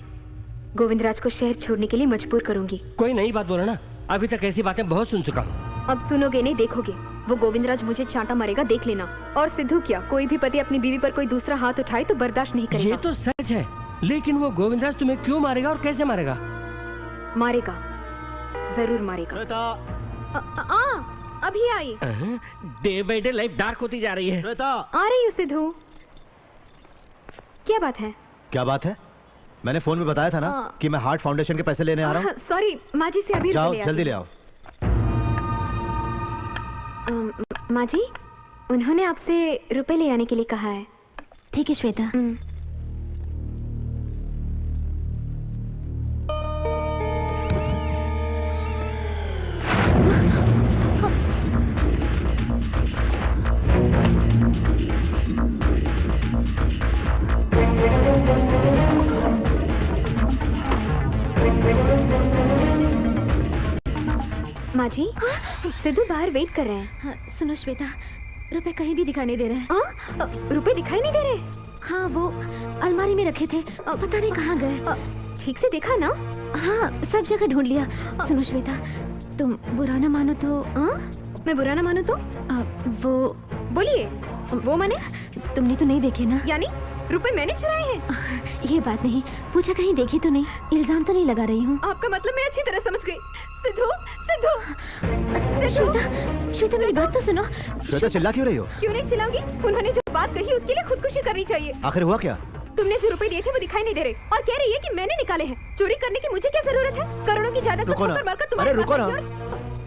गोविंदराज को शहर छोड़ने के लिए मजबूर करूंगी। कोई नई बात बोलो ना, अभी तक ऐसी बातें बहुत सुन चुका हूँ। अब सुनोगे नहीं, देखोगे। वो गोविंदराज मुझे चांटा मारेगा, देख लेना। और सिद्धू, क्या कोई भी पति अपनी बीवी पर कोई दूसरा हाथ उठाए तो बर्दाश्त नहीं करेगा। ये तो सच है, लेकिन वो गोविंदराज तुम्हें क्यों मारेगा और कैसे मारेगा? मारेगा, जरूर मारेगा। अभी आई। Day by day life dark होती जा रही है। आ रही हूँ सिद्धू। क्या बात है? क्या बात है? मैंने फोन में बताया था ना कि मैं हार्ट फाउंडेशन के पैसे लेने आ रहा हूँ। सॉरी, माँ जी से अभी जाओ, जल्दी ले आओ। माँ जी, उन्होंने आपसे रुपए ले आने के लिए कहा है। ठीक है श्वेता। माँ जी, सिद्धू बाहर वेट कर रहे हैं। हाँ, सुनो श्वेता, रुपए कहीं भी दिखाई नहीं दे रहे हैं। रुपए दिखाई नहीं दे रहे? हाँ, वो अलमारी में रखे थे, पता नहीं कहाँ गए। ठीक से देखा ना? हाँ, सब जगह ढूंढ लिया। सुनो श्वेता, तुम बुरा ना मानो तो। मैं बुरा ना मानो तो? वो बोलिए, वो माने? तुमने तो नहीं देखे ना? यानी रुपए मैंने चुराए हैं? ये बात नहीं, पूछा कहीं देखी तो नहीं, इल्जाम तो नहीं लगा रही हूँ। आपका मतलब मैं अच्छी तरह समझ गई। सिद्धू, सिद्धू, श्वेता, श्वेता मेरी बात तो सुनो। श्वेता, चिल्ला क्यों रही हो? क्यों नहीं चिल्लाऊंगी? उन्होंने जो बात कही उसके लिए खुदकुशी करनी चाहिए। आखिर हुआ क्या? तुमने जो रुपए दिए थे वो दिखाई नहीं दे रहे और कह रही है कि मैंने निकाले हैं। चोरी करने की मुझे क्या जरूरत है? करोड़ों की जायदाद रुको ना। अरे रुको ना,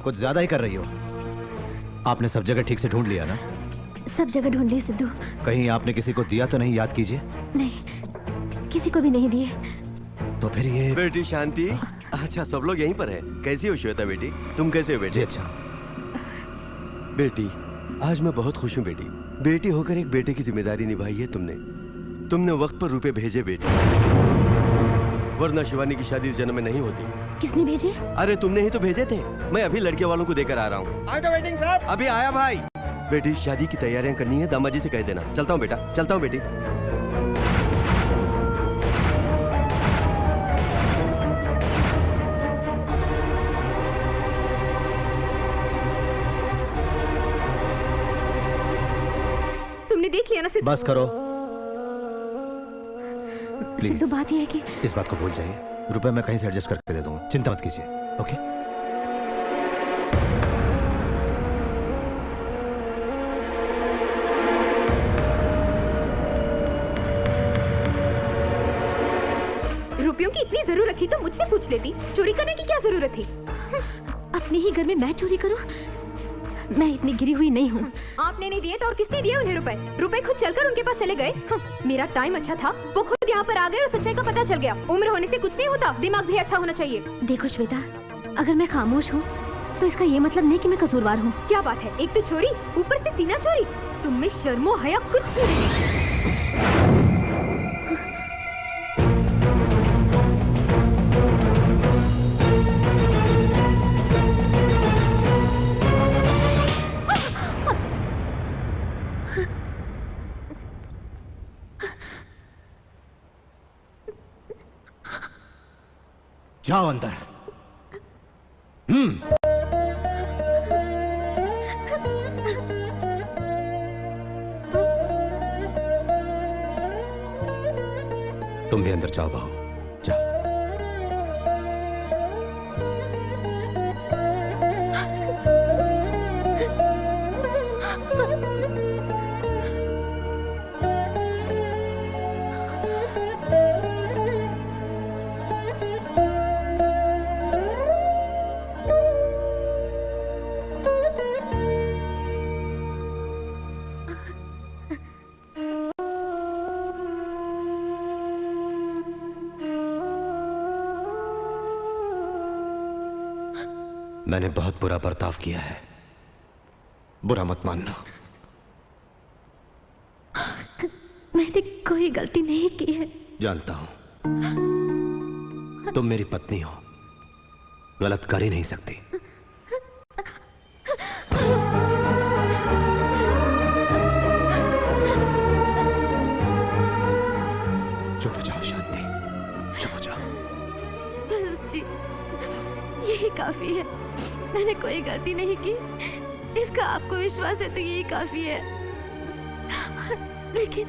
कुछ ज्यादा ही कर रही हो। आपने सब जगह ठीक से ढूंढ लिया ना? सब जगह ढूंढ लिए सिद्धू। कहीं आपने किसी को दिया तो नहीं? याद कीजिए। नहीं, किसी को भी नहीं दिए। तो फिर ये बेटी शांति, अच्छा सब लोग यहीं पर है। कैसी हो श्वेता बेटी? तुम कैसे हो बेटी? अच्छा बेटी, आज मैं बहुत खुश हूँ बेटी। बेटी होकर एक बेटे की जिम्मेदारी निभाई है तुमने। तुमने वक्त पर रुपए भेजे बेटी, वरना शिवानी की शादी इस जन्म में नहीं होती। किसने भेजे? अरे तुमने ही तो भेजे थे। मैं अभी लड़के वालों को देकर आ रहा हूँ। अभी आया भाई। बेटी, शादी की तैयारियां करनी है, दामाजी से कह देना। चलता हूँ बेटा, चलता हूँ बेटी। तुमने देख लिया ना सिद्धू? बस करो प्लीज। सिद्धू, बात यह है कि इस बात को भूल जाइए। रुपए मैं कहीं से एडजस्ट करके दे दूंगा, चिंता मत कीजिए। ओके? रुपयों की इतनी जरूरत थी तो मुझसे पूछ लेती, चोरी करने की क्या जरूरत थी? अपने ही घर में मैं चोरी करूं? मैं इतनी गिरी हुई नहीं हूँ। आपने नहीं दिए तो और किसने दिए उन्हें रुपए? रुपए खुद चलकर उनके पास चले गए। मेरा टाइम अच्छा था, वो खुद यहाँ पर आ गए और सच्चाई का पता चल गया। उम्र होने से कुछ नहीं होता, दिमाग भी अच्छा होना चाहिए। देखो श्वेता, अगर मैं खामोश हूँ तो इसका ये मतलब नहीं कि मैं कसूरवार हूँ। क्या बात है, एक तो चोरी, ऊपर से सीना चोरी। तुम में शर्मो हया कुछ भी नहीं। जाओ अंदर। तुम भी अंदर जाओ बहू, जाओ। मैंने बहुत बुरा बर्ताव किया है, बुरा मत मानना। मैंने कोई गलती नहीं की है। जानता हूं, तुम मेरी पत्नी हो, गलत कर ही नहीं सकती। चुप हो जाओ शांति, चुप हो जाओ। बस जी, यही काफी है। मैंने कोई गलती नहीं की, इसका आपको विश्वास है तो यही काफी है। लेकिन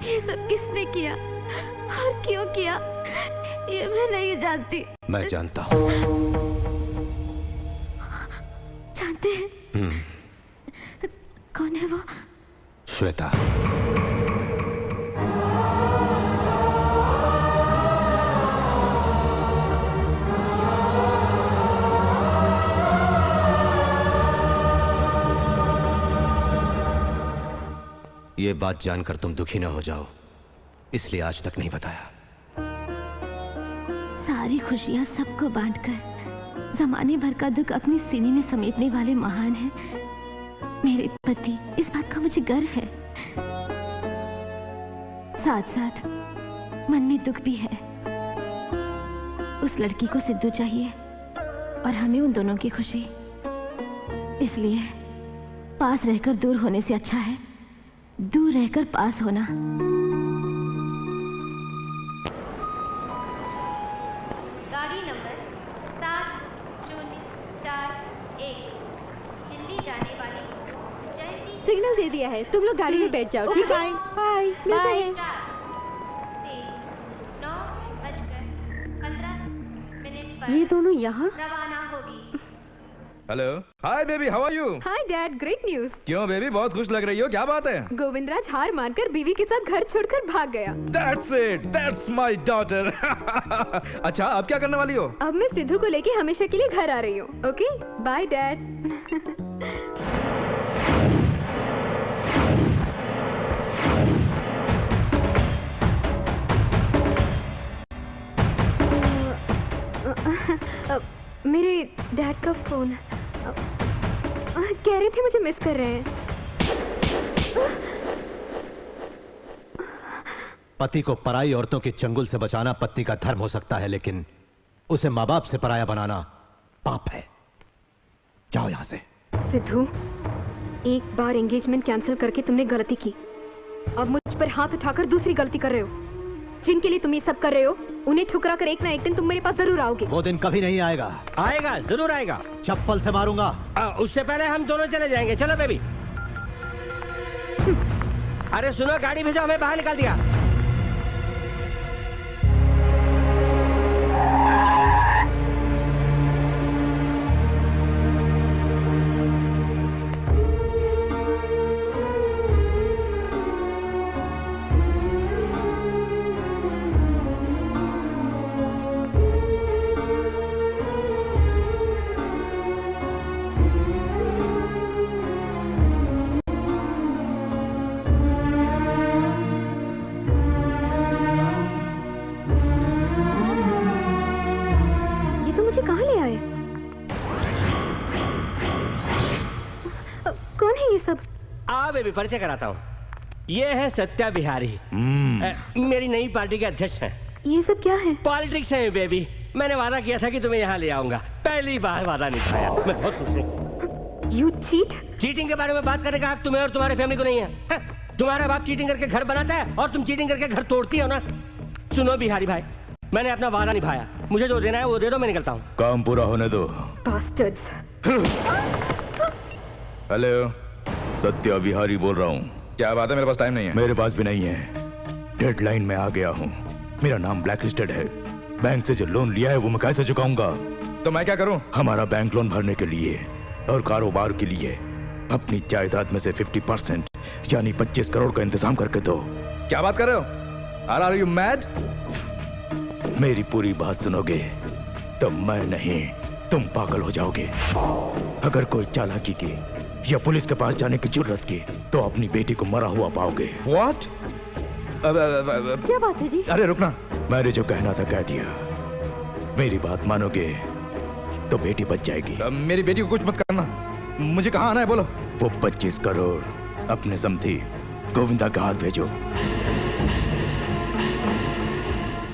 ये सब किसने किया और क्यों किया, ये मैं नहीं जानती। मैं जानता हूं। जानते हैं? कौन है वो? श्वेता। ये बात जानकर तुम दुखी न हो जाओ, इसलिए आज तक नहीं बताया। सारी खुशियां सबको बांटकर जमाने भर का दुख अपनी सीने में समेटने वाले महान हैं मेरे पति। इस बात का मुझे गर्व है। साथ साथ मन में दुख भी है। उस लड़की को सिद्धू चाहिए और हमें उन दोनों की खुशी। इसलिए पास रहकर दूर होने से अच्छा है दूर रहकर पास होना। गाड़ी नंबर 7041 दिल्ली जाने वाली जयंती। सिग्नल दे दिया है, तुम लोग गाड़ी में बैठ जाओ। ठीक है, बाय। मिलते हैं। 9:15 पर ये दोनों यहाँ? रवाना होगी। Hello, hi baby, how are you? Hi dad, great news. क्यों बेबी, बहुत खुश लग रही हो, क्या बात है? गोविंदराज हार मानकर बीवी के साथ घर छोड़कर भाग गया। That's it, that's my daughter. अच्छा, अब क्या करने वाली हो? अब मैं सिद्धू को लेके हमेशा के लिए घर आ रही हूँ। Okay, bye dad. मेरे डैड का फोन। कह रहे थे मुझे मिस कर रहे हैं। पति को पराई औरतों के चंगुल से बचाना पत्नी का धर्म हो सकता है, लेकिन उसे माँ बाप से पराया बनाना पाप है। जाओ यहां से। सिद्धू, एक बार एंगेजमेंट कैंसिल करके तुमने गलती की। अब मुझ पर हाथ उठाकर दूसरी गलती कर रहे हो। जिनके लिए तुम ये सब कर रहे हो, उन्हें ठुकरा कर एक ना एक दिन तुम मेरे पास जरूर आओगे। वो दिन कभी नहीं आएगा। आएगा, जरूर आएगा। चप्पल से मारूंगा। उससे पहले हम दोनों चले जाएंगे। चलो बेबी। अरे सुनो, गाड़ी भेजो, हमें बाहर निकाल दिया। बेबी परिचय कराता हूँ। ये है सत्या बिहारी, मेरी नई पार्टी के अध्यक्ष हैं। ये सब क्या है? पॉलिटिक्स है बेबी। मैंने वादा किया था कि तुम्हें यहाँ ले आऊंगा, पहली बार वादा निभाया। मैं बहुत खुश हूँ। You cheat? चीटिंग के बारे में बात करने का हक तुम्हें और तुम्हारे फैमिली को नहीं है। तुम्हारा बाप चीटिंग करके घर बनाता है और तुम चीटिंग करके घर तोड़ती हो ना। सुनो बिहारी भाई, मैंने अपना वादा निभाया, मुझे जो देना है वो दे दो, मैं निकलता हूँ। काम पूरा होने दो। Bastards. हेलो, सत्या बिहारी बोल रहा हूँ। क्या बात है? मेरे पास टाइम नहीं है। मेरे पास भी नहीं है, डेडलाइन में आ गया हूँ। मेरा नाम ब्लैक लिस्टेड है। बैंक से जो लोन लिया है वो मैं कैसे चुकाऊंगा? तो मैं क्या करूं? हमारा बैंक लोन भरने के लिए और कारोबार के लिए अपनी जायदाद में से 50% यानी 25 करोड़ का इंतजाम करके दो। क्या बात कर रहे हो? Are you mad? मेरी पूरी बात सुनोगे तो मैं नहीं, तुम पागल हो जाओगे। अगर कोई चालाकी की या पुलिस के पास जाने की जरूरत की तो अपनी बेटी को मरा हुआ पाओगे। What? क्या बात है जी? अरे रुकना, मैंने जो कहना था कह दिया। मेरी बात मानोगे तो बेटी बच जाएगी। मेरी बेटी को कुछ मत करना। मुझे कहाँ आना है बोलो? वो 25 करोड़ अपने समधी गोविंदा का हाथ भेजो।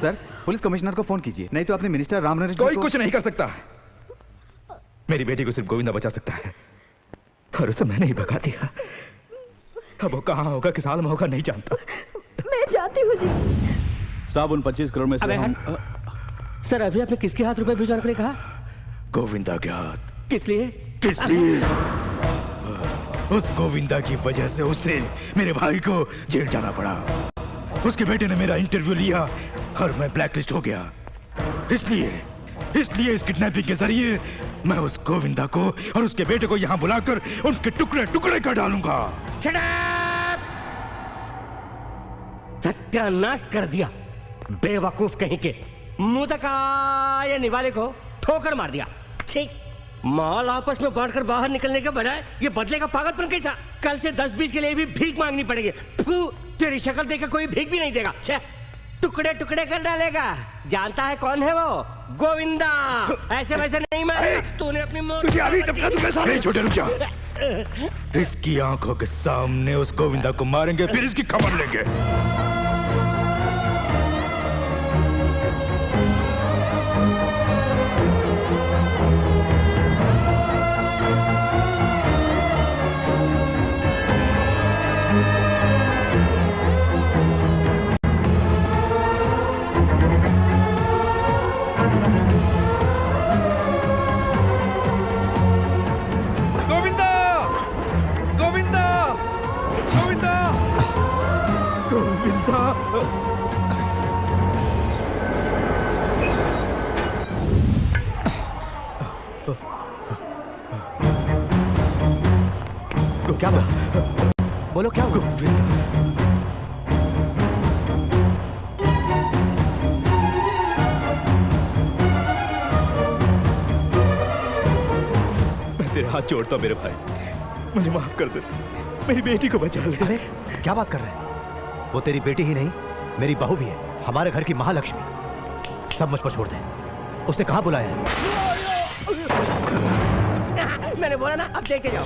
सर, पुलिस कमिश्नर को फोन कीजिए, नहीं तो अपने मिनिस्टर राम नरेश कोई कुछ नहीं कर सकता। मेरी बेटी को सिर्फ गोविंदा बचा सकता है और उसे मैंने ही भगा दिया। अब वो कहाँ होगा, किस हाल में होगा, नहीं जानता। मैं जाती हूँ जी। साहब, उन 25 करोड़ में से हम... सर, अभी आपने किसके हाथ रुपए भिजवाने के लिए कहा? गोविंदा के हाथ। किस लिए? किस लिए? उस गोविंदा की वजह से उसे, मेरे भाई को जेल जाना पड़ा। उसके बेटे ने मेरा इंटरव्यू लिया और मैं ब्लैकलिस्ट हो गया। इसलिए इस किडनैपिंग के जरिए मैं उस गोविंदा को और उसके बेटे को यहाँ बुलाकर उनके टुकड़े टुकड़े कर डालूंगा। सत्यानाश कर दिया बेवकूफ कहीं के। मुंह तक आए निवाले को ठोकर मार दिया। ठीक, माल आपस में बांटकर बाहर निकलने के बजाय ये बदले का पागलपन कैसा? कल से 10-20 के लिए भी भीख मांगनी पड़ेगी। तेरी शक्ल देखकर कोई भीख भी नहीं देगा। टुकड़े टुकड़े कर डालेगा। जानता है कौन है वो? गोविंदा। ऐसे वैसे नहीं मारेगा। तूने अपनी मौत तुझे अभी टपका दूंगा साले। छोटे रुक जा। इसकी आंखों के सामने उस गोविंदा को मारेंगे, फिर इसकी खबर लेंगे। क्या बोलो, क्या गोविंदा। मैं तेरे हाथ जोड़ता हूं मेरे भाई, मुझे माफ कर दे, मेरी बेटी को बचा ले। अरे क्या बात कर रहे हैं? वो तेरी बेटी ही नहीं, मेरी बहू भी है, हमारे घर की महालक्ष्मी। सब मुझ पर छोड़ दे। उसने कहाँ बुलाया है? मैंने बोला ना, अब देखते जाओ।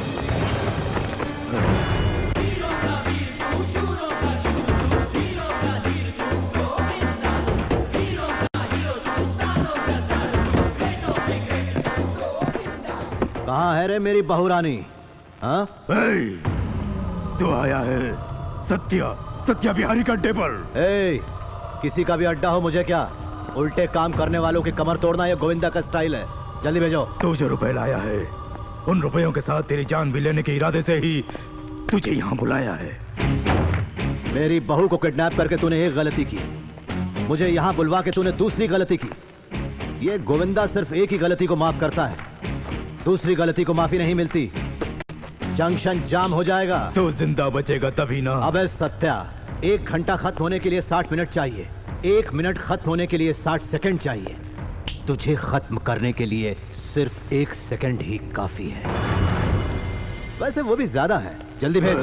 कहाँ है रे मेरी बहू रानी? हाँ? तू आया है सत्या बिहारी का अड्डे पर। किसी का भी अड्डा हो मुझे क्या? उल्टे काम करने वालों की कमर तोड़ना ये गोविंदा का स्टाइल है। जल्दी भेजो। तू जो रुपए लाया है उन रुपयों के साथ तेरी जान भी लेने के इरादे से ही तुझे यहाँ बुलाया है। मेरी बहू को किडनैप करके तूने एक गलती की, मुझे यहाँ बुलवा के तूने दूसरी गलती की। ये गोविंदा सिर्फ एक ही गलती को माफ करता है, दूसरी गलती को माफी नहीं मिलती। जंक्शन जाम हो जाएगा। तो जिंदा बचेगा तभी ना। अबे सत्या, 1 घंटा खत्म होने के लिए 60 मिनट चाहिए, 1 मिनट खत्म होने के लिए 60 सेकंड चाहिए। तुझे खत्म करने के लिए सिर्फ 1 सेकंड ही काफी है। वैसे वो भी ज्यादा है। जल्दी भेज।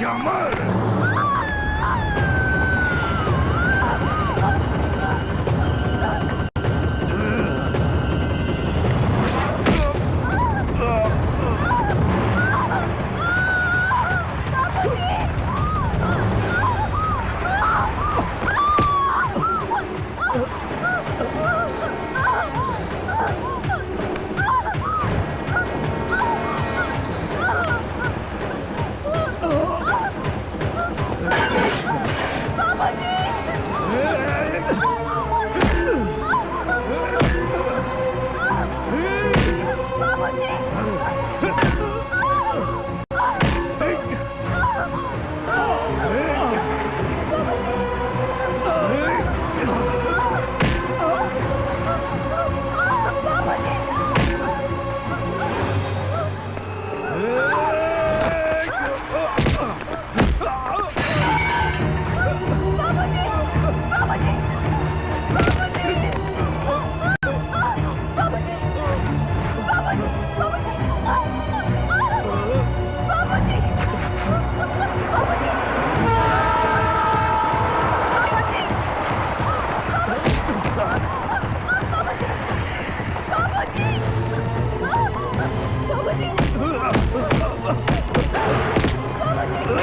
जामर